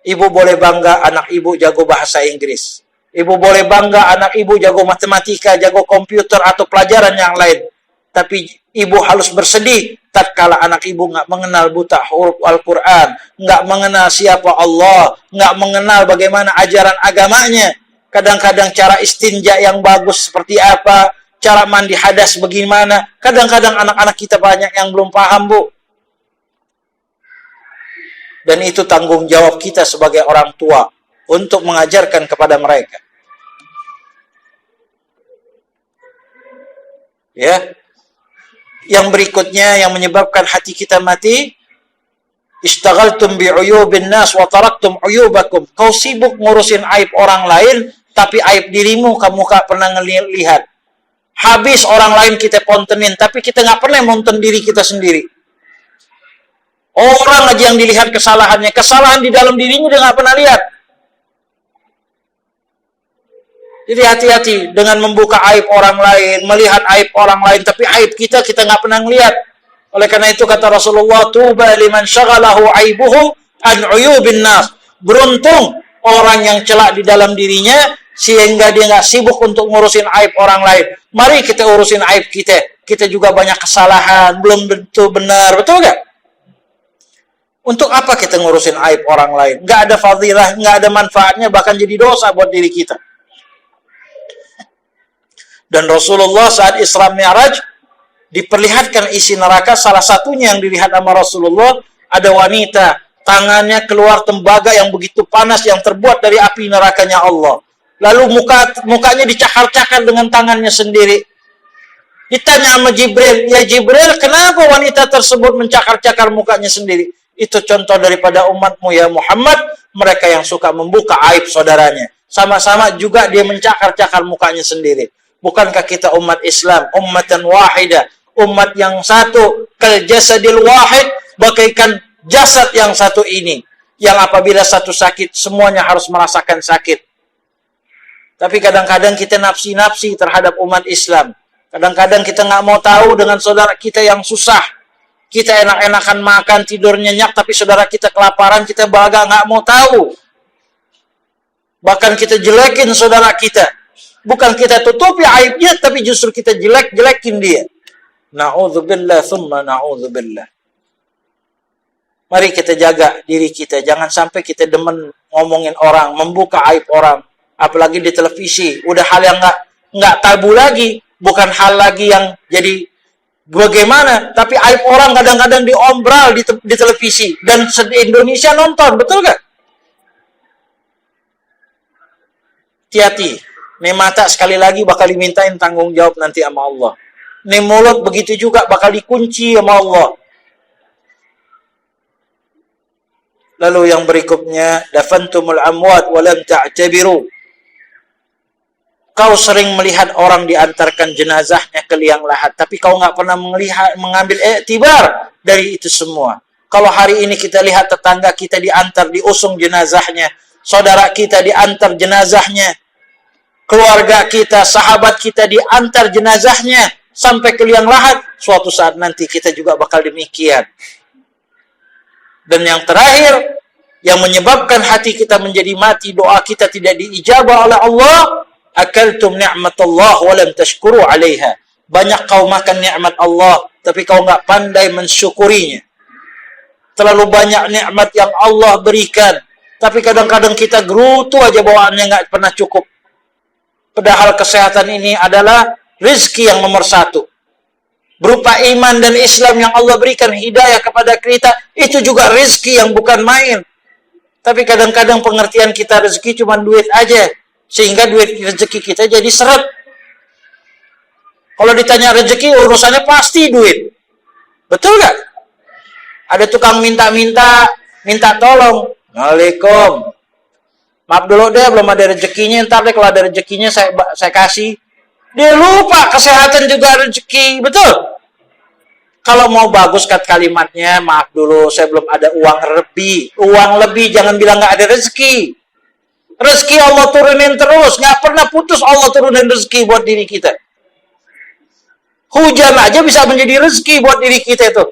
A: Ibu boleh bangga anak ibu jago bahasa Inggris. Ibu boleh bangga anak ibu jago matematika, jago komputer atau pelajaran yang lain. Tapi ibu harus bersedih tatkala anak ibu nggak mengenal buta huruf Al-Quran, nggak mengenal siapa Allah, nggak mengenal bagaimana ajaran agamanya. Kadang-kadang cara istinja yang bagus seperti apa, cara mandi hadas bagaimana. Kadang-kadang anak-anak kita banyak yang belum paham, Bu. Dan itu tanggung jawab kita sebagai orang tua untuk mengajarkan kepada mereka. Ya. Yang berikutnya yang menyebabkan hati kita mati, istaghaltum bi'uyubin nas wa taraktum uyubakum. Kau sibuk ngurusin aib orang lain, tapi aib dirimu kamu gak pernah ngelihat. Habis orang lain kita kontenin, tapi kita gak pernah nonton diri kita sendiri. Orang aja yang dilihat kesalahannya, kesalahan di dalam dirinya dia gak pernah lihat. Jadi hati-hati dengan membuka aib orang lain, melihat aib orang lain, tapi aib kita nggak pernah melihat. Oleh karena itu kata Rasulullah, tuba liman syaghalahu aibuhu an uyubin nas. Beruntung orang yang celak di dalam dirinya sehingga dia nggak sibuk untuk ngurusin aib orang lain. Mari kita urusin aib kita. Kita juga banyak kesalahan, belum tentu benar, betul nggak? Untuk apa kita ngurusin aib orang lain? Nggak ada fadilah, nggak ada manfaatnya, bahkan jadi dosa buat diri kita. Dan Rasulullah saat Isra Mi'raj diperlihatkan isi neraka, salah satunya yang dilihat sama Rasulullah ada wanita tangannya keluar tembaga yang begitu panas yang terbuat dari api nerakanya Allah. Lalu mukanya dicakar-cakar dengan tangannya sendiri. Ditanya sama Jibril, ya Jibril, kenapa wanita tersebut mencakar-cakar mukanya sendiri? Itu contoh daripada umatmu ya Muhammad, mereka yang suka membuka aib saudaranya. Sama-sama juga dia mencakar-cakar mukanya sendiri. Bukankah kita umat Islam, ummatan wahidah, umat yang satu, kal jasadil wahid, bagaikan jasad yang satu ini, yang apabila satu sakit, semuanya harus merasakan sakit. Tapi kadang-kadang kita nafsi-nafsi terhadap umat Islam. Kadang-kadang kita nggak mau tahu dengan saudara kita yang susah. Kita enak-enakan makan, tidur nyenyak, tapi saudara kita kelaparan, kita bangga nggak mau tahu. Bahkan kita jelekin saudara kita. Bukan kita tutupi aibnya, tapi justru kita jelek-jelekin dia. Na'udzubillah, thumma na'udzubillah. Mari kita jaga diri kita. Jangan sampai kita demen ngomongin orang, membuka aib orang. Apalagi di televisi. Udah hal yang nggak tabu lagi. Bukan hal lagi yang jadi bagaimana. Tapi aib orang kadang-kadang diombral di televisi. Dan se-Indonesia nonton, betul gak? Hati-hati. Nih mata sekali lagi bakal dimintain tanggung jawab nanti sama Allah. Nih mulut begitu juga bakal dikunci sama Allah. Lalu yang berikutnya, dafantumul amwat wa lam ta'tabiru. Kau sering melihat orang diantarkan jenazahnya ke liang lahat, tapi kau nggak pernah mengambil iktibar dari itu semua. Kalau hari ini kita lihat tetangga kita diantar, diusung jenazahnya, saudara kita diantar jenazahnya, keluarga kita, sahabat kita diantar jenazahnya sampai ke liang lahat, suatu saat nanti kita juga bakal demikian. Dan yang terakhir, yang menyebabkan hati kita menjadi mati, doa kita tidak diijabah oleh Allah, akaltum ni'matullah wa lam tashkuru 'alaiha. Banyak kau makan nikmat Allah, tapi kau nggak pandai mensyukurinya. Terlalu banyak nikmat yang Allah berikan, tapi kadang-kadang kita gerutu aja bawaannya nggak pernah cukup. Padahal kesehatan ini adalah rezeki yang nomor satu. Berupa iman dan Islam yang Allah berikan hidayah kepada kita, itu juga rezeki yang bukan main. Tapi kadang-kadang pengertian kita rezeki cuma duit aja, sehingga duit rezeki kita jadi seret. Kalau ditanya rezeki, urusannya pasti duit. Betul gak? Ada tukang minta-minta, minta tolong. Waalaikum. Maaf dulu deh, belum ada rezekinya, ntar deh kalau ada rezekinya saya kasih. Dia lupa kesehatan juga rezeki, betul? Kalau mau bagus kalimatnya, maaf dulu, saya belum ada uang lebih. Uang lebih, jangan bilang nggak ada rezeki. Rezeki Allah turunin terus, nggak pernah putus Allah turunin rezeki buat diri kita. Hujan aja bisa menjadi rezeki buat diri kita itu.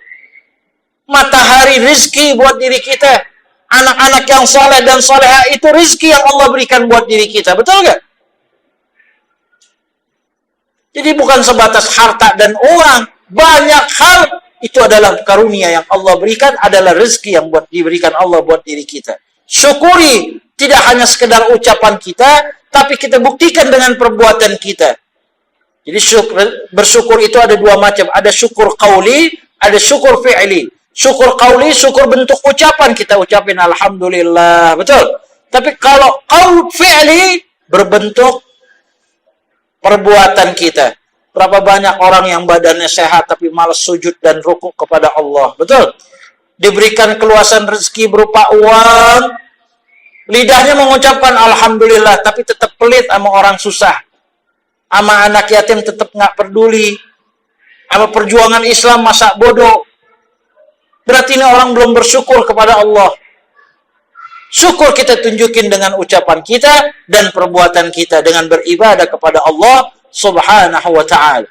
A: Matahari rezeki buat diri kita. Anak-anak yang soleh dan soleha itu rezeki yang Allah berikan buat diri kita. Betul nggak? Jadi bukan sebatas harta dan uang. Banyak hal itu adalah karunia yang Allah berikan, adalah rezeki yang diberikan Allah buat diri kita. Syukuri, tidak hanya sekedar ucapan kita, tapi kita buktikan dengan perbuatan kita. Jadi bersyukur itu ada dua macam. Ada syukur qauli, ada syukur fi'li. Syukur qauli, syukur bentuk ucapan. Kita ucapin alhamdulillah. Betul? Tapi kalau qaul fi'li, berbentuk perbuatan kita. Berapa banyak orang yang badannya sehat, tapi malas sujud dan rukuk kepada Allah. Betul? Diberikan keluasan rezeki berupa uang. Lidahnya mengucapkan alhamdulillah, tapi tetap pelit sama orang susah. Sama anak yatim tetap nggak peduli. Sama perjuangan Islam masa bodoh. Berarti ini orang belum bersyukur kepada Allah. Syukur kita tunjukin dengan ucapan kita dan perbuatan kita dengan beribadah kepada Allah Subhanahu wa ta'ala.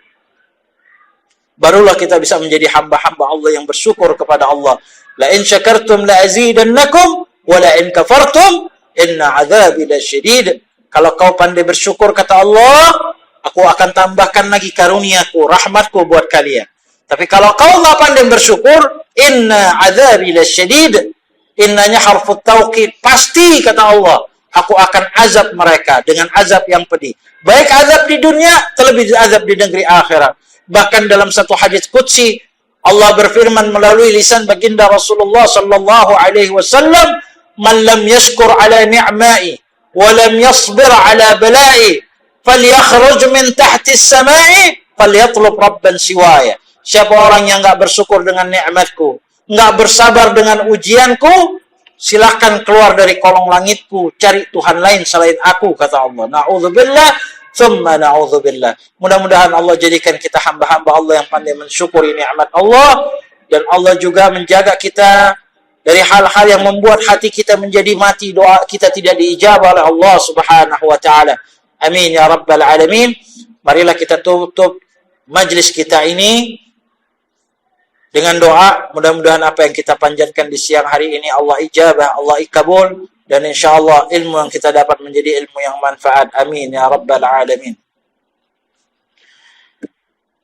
A: Barulah kita bisa menjadi hamba-hamba Allah yang bersyukur kepada Allah. La in syakartum la azidannakum wa la in kafartum inna azabi lasyadid. Kalau kau pandai bersyukur, kata Allah, aku akan tambahkan lagi karuniaku, rahmatku buat kalian. Tapi kalau kau nggak pandai bersyukur, inna azabi lasyadid. Innanya harfut taukid, pasti kata Allah, aku akan azab mereka dengan azab yang pedih. Baik azab di dunia, terlebih azab di negeri akhirat. Bahkan dalam satu hadis qudsi, Allah berfirman melalui lisan baginda Rasulullah sallallahu alaihi wasallam, "Man lam yashkur ala ni'mai wa lam yasbir ala bala'i, falyakhruj min tahti as-sama'i falyatlub rabban siwaya." Siapa orang yang enggak bersyukur dengan nikmatku, enggak bersabar dengan ujianku, silahkan keluar dari kolong langitku, cari Tuhan lain selain aku, kata Allah. Na'udzubillah, thumma na'udzubillah. Mudah-mudahan Allah jadikan kita hamba-hamba Allah yang pandai mensyukuri nikmat Allah, dan Allah juga menjaga kita dari hal-hal yang membuat hati kita menjadi mati, doa kita tidak diijabah oleh Allah Subhanahu wa ta'ala. Amin ya rabbal alamin. Marilah kita tutup majlis kita ini dengan doa. Mudah-mudahan apa yang kita panjatkan di siang hari ini Allah ijabah, Allah ikabul, dan insyaallah ilmu yang kita dapat menjadi ilmu yang manfaat. Amin ya rabbal alamin.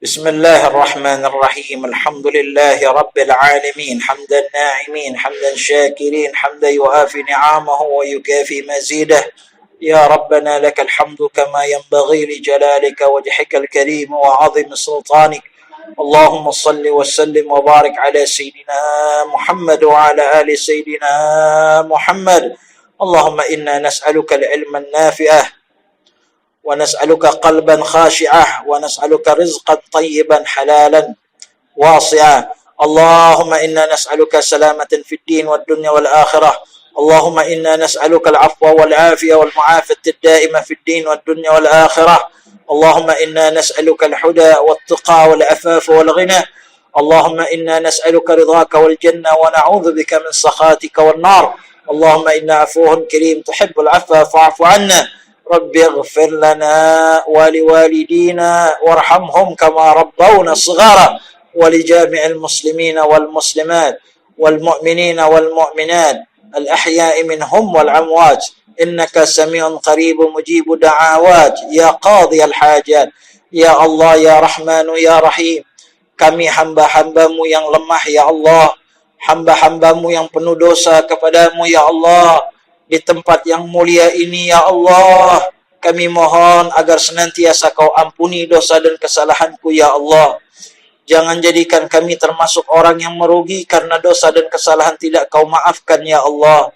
A: Bismillahirrahmanirrahim. Alhamdulillahi rabbil alamin. Hamdan na'imin, hamdan syakirin, hamdan yuafi ni'amahu wa yukafi mazidah. Ya Rabbana lakal hamdu kama yanbaghi li jalalika wajhikal karim wa 'azimi sultanik. اللهم صل وسلم وبارك على سيدنا محمد وعلى آل سيدنا محمد. اللهم إنا نسألك العلم النافع ونسألك قلبا خاشعا ونسألك رزقا طيبا حلالا واسعا. اللهم إنا نسألك سلامة في الدين والدنيا والآخرة. اللهم إنا نسألك العفو والعافية والمعافاة الدائمة في الدين والدنيا والآخرة. اللهم إنا نسألك الهدى والتقى والعفاف والغنى. اللهم إنا نسألك رضاك والجنة ونعوذ بك من سخطك والنار. اللهم إنا عفو كريم تحب العفو فاعف عنا. رب اغفر لنا ولوالدينا وارحمهم كما ربونا صغارا، ولجامع المسلمين والمسلمات والمؤمنين والمؤمنات الأحياء منهم والأموات، إنك سميع قريب مجيب دعوات يا قاضي الحاجات. Ya Allah, ya Rahmanu, ya Rahim, kami hamba-hambamu yang lemah, ya Allah, hamba-hambamu yang penuh dosa kepadamu, ya Allah, di tempat yang mulia ini, ya Allah, kami mohon agar senantiasa kau ampuni dosa dan kesalahanku, ya Allah. Jangan jadikan kami termasuk orang yang merugi karena dosa dan kesalahan tidak kau maafkan, ya Allah.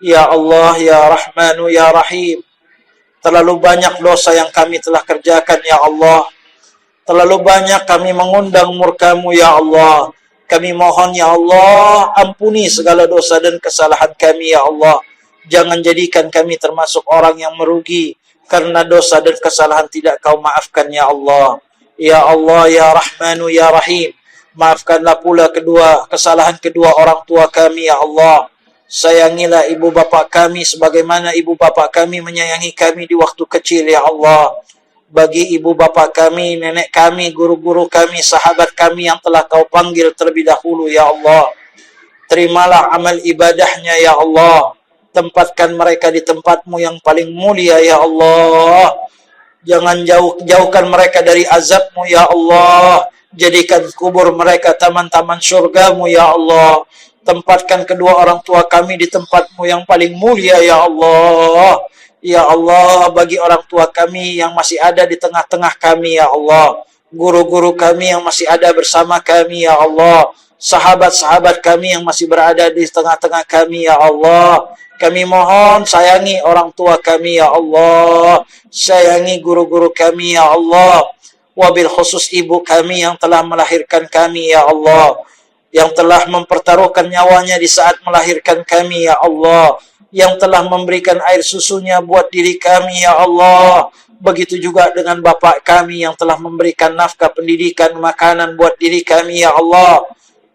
A: Ya Allah, ya Rahmanu, ya Rahim, terlalu banyak dosa yang kami telah kerjakan, ya Allah. Terlalu banyak kami mengundang murka-Mu, ya Allah. Kami mohon ya Allah, ampuni segala dosa dan kesalahan kami ya Allah. Jangan jadikan kami termasuk orang yang merugi karena dosa dan kesalahan tidak kau maafkan ya Allah. Ya Allah, ya Rahmanu, ya Rahim. Maafkanlah pula kesalahan kedua orang tua kami ya Allah. Sayangilah ibu bapa kami sebagaimana ibu bapa kami menyayangi kami di waktu kecil ya Allah. Bagi ibu bapa kami, nenek kami, guru-guru kami, sahabat kami yang telah kau panggil terlebih dahulu ya Allah. Terimalah amal ibadahnya ya Allah. Tempatkan mereka di tempat-Mu yang paling mulia ya Allah. Jangan jauhkan mereka dari azab-Mu ya Allah. Jadikan kubur mereka taman-taman syurga-Mu ya Allah. Tempatkan kedua orang tua kami di tempat-Mu yang paling mulia ya Allah. Ya Allah, bagi orang tua kami yang masih ada di tengah-tengah kami ya Allah. Guru-guru kami yang masih ada bersama kami ya Allah. Sahabat-sahabat kami yang masih berada di tengah-tengah kami ya Allah. Kami mohon sayangi orang tua kami ya Allah. Sayangi guru-guru kami ya Allah. Wabil khusus ibu kami yang telah melahirkan kami ya Allah. Yang telah mempertaruhkan nyawanya di saat melahirkan kami ya Allah. Yang telah memberikan air susunya buat diri kami ya Allah. Begitu juga dengan bapak kami yang telah memberikan nafkah pendidikan makanan buat diri kami ya Allah.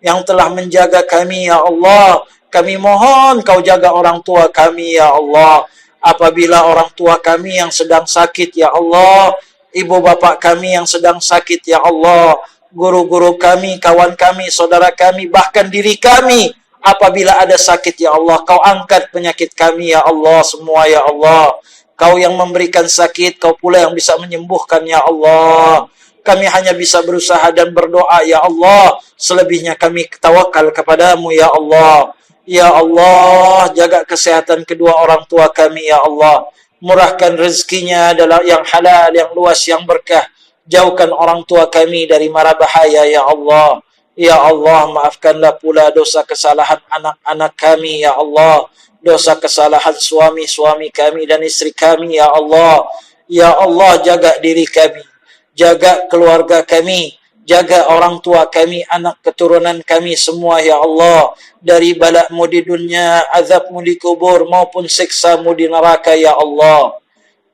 A: Yang telah menjaga kami ya Allah. Kami mohon kau jaga orang tua kami ya Allah. Apabila orang tua kami yang sedang sakit ya Allah. Ibu bapak kami yang sedang sakit ya Allah. Guru-guru kami, kawan kami, saudara kami, bahkan diri kami. Apabila ada sakit ya Allah, kau angkat penyakit kami ya Allah semua ya Allah. Kau yang memberikan sakit, kau pula yang bisa menyembuhkan ya Allah. Kami hanya bisa berusaha dan berdoa ya Allah. Selebihnya kami tawakal kepadamu ya Allah. Ya Allah, jaga kesehatan kedua orang tua kami ya Allah. Murahkan rezekinya adalah yang halal, yang luas, yang berkah. Jauhkan orang tua kami dari mara bahaya ya Allah. Ya Allah, maafkanlah pula dosa kesalahan anak-anak kami ya Allah. Dosa kesalahan suami-suami kami dan istri kami ya Allah. Ya Allah, jaga diri kami. Jaga keluarga kami. Jaga orang tua kami, anak keturunan kami semua ya Allah. Dari balak-Mu di dunia, azab-Mu di kubur maupun siksa-Mu di neraka ya Allah.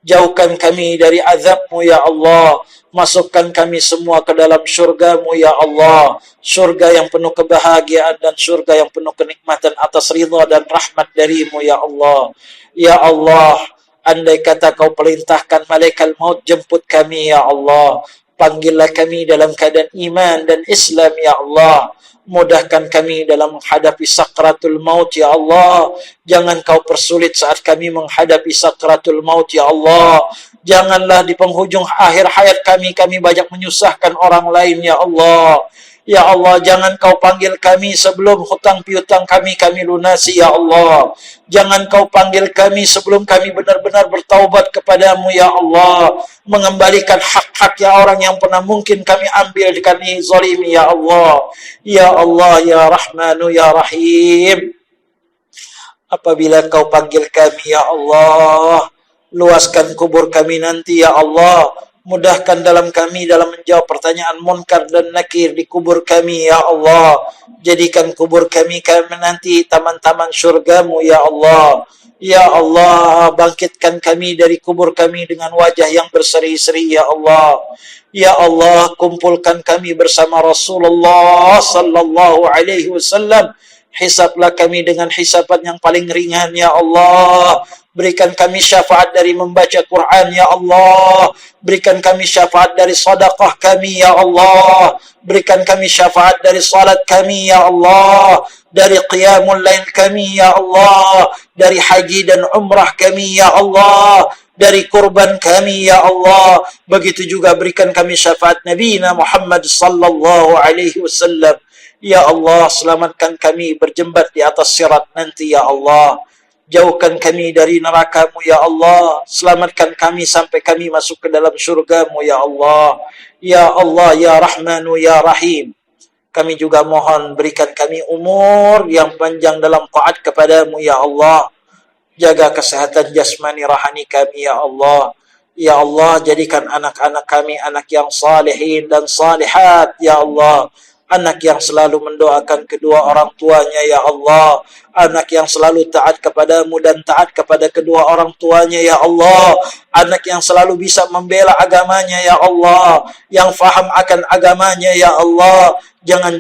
A: Jauhkan kami dari azab-Mu ya Allah. Masukkan kami semua ke dalam syurga-Mu ya Allah. Syurga yang penuh kebahagiaan dan syurga yang penuh kenikmatan atas ridha dan rahmat dari-Mu ya Allah. Ya Allah, andai kata kau perintahkan malaikat maut jemput kami ya Allah. Panggillah kami dalam keadaan iman dan Islam ya Allah. Mudahkan kami dalam menghadapi sakratul maut ya Allah. Jangan kau persulit saat kami menghadapi sakratul maut ya Allah. Janganlah di penghujung akhir hayat kami banyak menyusahkan orang lain ya Allah. Ya Allah, jangan kau panggil kami sebelum hutang piutang kami lunasi ya Allah. Jangan kau panggil kami sebelum kami benar-benar bertaubat kepadamu ya Allah. Mengembalikan hak-hak ya orang yang pernah mungkin kami ambil di kami zalimi ya Allah. Ya Allah, ya Rahmanu, ya Rahim. Apabila kau panggil kami ya Allah, luaskan kubur kami nanti ya Allah. Mudahkan dalam kami dalam menjawab pertanyaan munkar dan nakir di kubur kami ya Allah. Jadikan kubur kami nanti taman-taman syurga-Mu ya Allah. Ya Allah, bangkitkan kami dari kubur kami dengan wajah yang berseri-seri ya Allah. Ya Allah, kumpulkan kami bersama Rasulullah sallallahu alaihi wasallam. Hisablah kami dengan hisaban yang paling ringan ya Allah. Berikan kami syafaat dari membaca Quran ya Allah. Berikan kami syafaat dari sedekah kami ya Allah. Berikan kami syafaat dari salat kami ya Allah. Dari qiyamul lail kami ya Allah. Dari haji dan umrah kami ya Allah. Dari kurban kami ya Allah. Begitu juga berikan kami syafaat Nabi Muhammad sallallahu alaihi wasallam. Ya Allah, selamatkan kami berjembat di atas sirat nanti ya Allah. Jauhkan kami dari neraka-Mu ya Allah. Selamatkan kami sampai kami masuk ke dalam syurga-Mu ya Allah. Ya Allah, ya Rahmanu, ya Rahim. Kami juga mohon berikan kami umur yang panjang dalam taat kepada-Mu ya Allah. Jaga kesehatan jasmani rohani kami ya Allah. Ya Allah, jadikan anak-anak kami anak yang salihin dan salihat ya Allah. anak yang selalu mendoakan kedua orang tuanya ya Allah, anak yang selalu taat kepadamu dan taat kepada kedua orang tuanya ya Allah, anak yang selalu bisa membela agamanya ya Allah, yang faham akan agamanya ya Allah. Jangan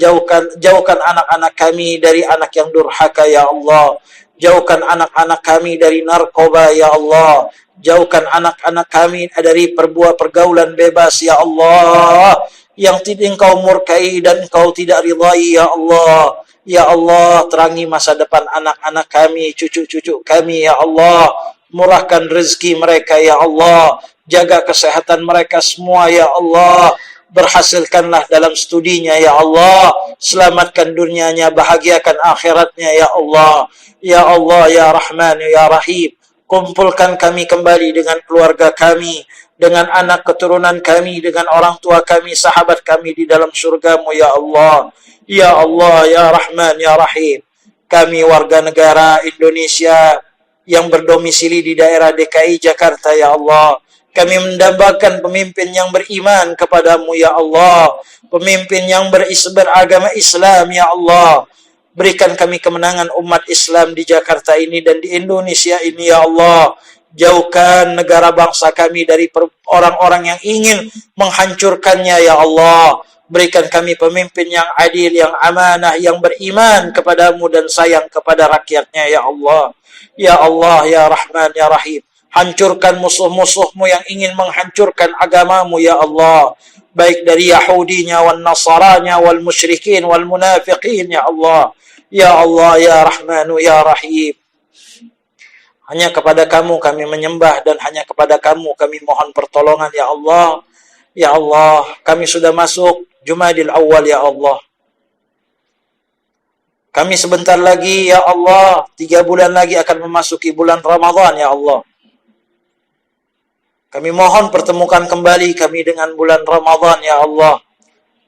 A: jauhkan anak-anak kami dari anak yang durhaka ya Allah, jauhkan anak-anak kami dari narkoba ya Allah, jauhkan anak-anak kami dari pergaulan bebas ya Allah, yang tidak engkau murkai dan engkau tidak ridai ya Allah. Ya Allah, terangi masa depan anak-anak kami, cucu-cucu kami ya Allah. Murahkan rezeki mereka ya Allah, jaga kesehatan mereka semua ya Allah. Berhasilkanlah dalam studinya ya Allah, selamatkan dunianya, bahagiakan akhiratnya ya Allah. Ya Allah ya Rahman ya Rahim, kumpulkan kami kembali dengan keluarga kami, dengan anak keturunan kami, dengan orang tua kami, sahabat kami di dalam syurga-Mu ya Allah. Ya Allah ya Rahman ya Rahim, kami warga negara Indonesia yang berdomisili di daerah DKI Jakarta ya Allah, kami mendambakan pemimpin yang beriman kepadamu ya Allah, pemimpin yang beragama Islam ya Allah. Berikan kami kemenangan umat Islam di Jakarta ini dan di Indonesia ini ya Allah. Jauhkan negara bangsa kami dari orang-orang yang ingin menghancurkannya ya Allah. Berikan kami pemimpin yang adil, yang amanah, yang beriman kepadamu dan sayang kepada rakyatnya ya Allah. Ya Allah ya Rahman ya Rahim, hancurkan musuh-musuhmu yang ingin menghancurkan agamamu ya Allah, baik dari Yahudinya, wal Nasaranya, wal musyrikin, wal munafiqin ya Allah. Ya Allah ya Rahmanu ya Rahim, hanya kepada kamu kami menyembah dan hanya kepada kamu kami mohon pertolongan ya Allah. Ya Allah, kami sudah masuk Jumadil Awal ya Allah. Kami sebentar lagi ya Allah, 3 bulan lagi akan memasuki bulan Ramadan ya Allah. Kami mohon pertemukan kembali kami dengan bulan Ramadan ya Allah.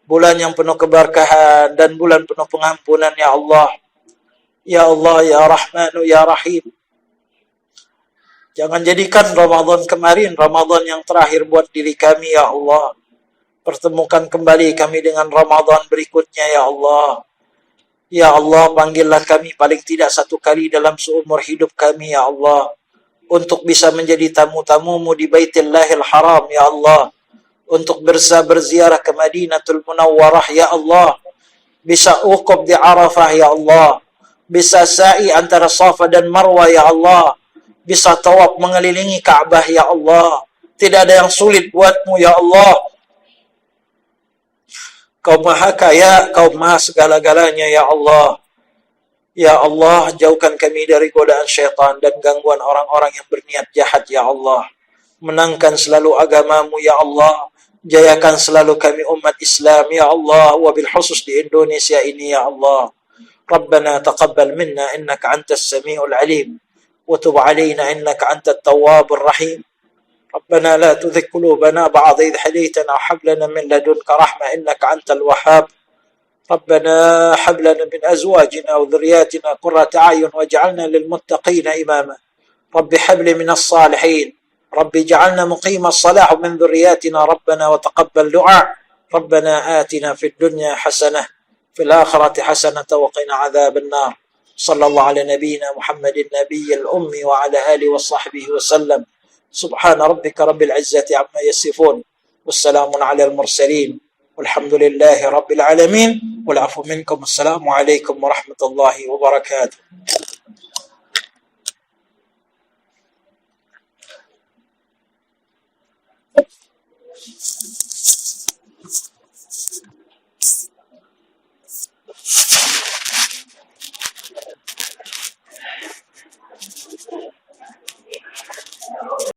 A: Bulan yang penuh keberkahan dan bulan penuh pengampunan ya Allah. Ya Allah ya Rahmanu ya Rahim, jangan jadikan Ramadan kemarin Ramadan yang terakhir buat diri kami ya Allah. Pertemukan kembali kami dengan Ramadan berikutnya ya Allah. Ya Allah, panggillah kami paling tidak 1 kali dalam seumur hidup kami ya Allah, untuk bisa menjadi tamu-tamumu di Baitillahil Haram ya Allah, untuk berziarah ke Madinatul Munawwarah ya Allah, bisa ukuf di Arafah ya Allah, bisa sa'i antara Safa dan Marwah ya Allah, bisa tawaf mengelilingi Ka'bah ya Allah. Tidak ada yang sulit buatmu ya Allah. Kau maha kaya, kau maha segala-galanya ya Allah. Ya Allah, jauhkan kami dari godaan syaitan dan gangguan orang-orang yang berniat jahat ya Allah. Menangkan selalu agamamu ya Allah. Jayakan selalu kami umat Islam ya Allah, wabil khusus di Indonesia ini ya Allah. Rabbana taqabbal minna innaka antas sami'ul alim, wa tub alaina innaka antat tawwabur rahim. ربنا لا تذق قلوبنا بعد إذ هديتنا وهب لنا من لدنك رحمة إنك أنت الوهاب. ربنا هب لنا من أزواجنا وذرياتنا قرة أعين واجعلنا للمتقين إماما. رب هب لي من الصالحين، رب اجعلنا مقيم الصلاة من ذرياتنا ربنا وتقبل دعاء. ربنا آتنا في الدنيا حسنة في الآخرة حسنة وقنا عذاب النار. صلى الله على نبينا محمد النبي الأمي وعلى آله وصحبه وسلم. سبحان ربك رب العزة عما يصفون والسلام على المرسلين والحمد لله رب العالمين والعفو منكم. السلام عليكم ورحمة الله وبركاته.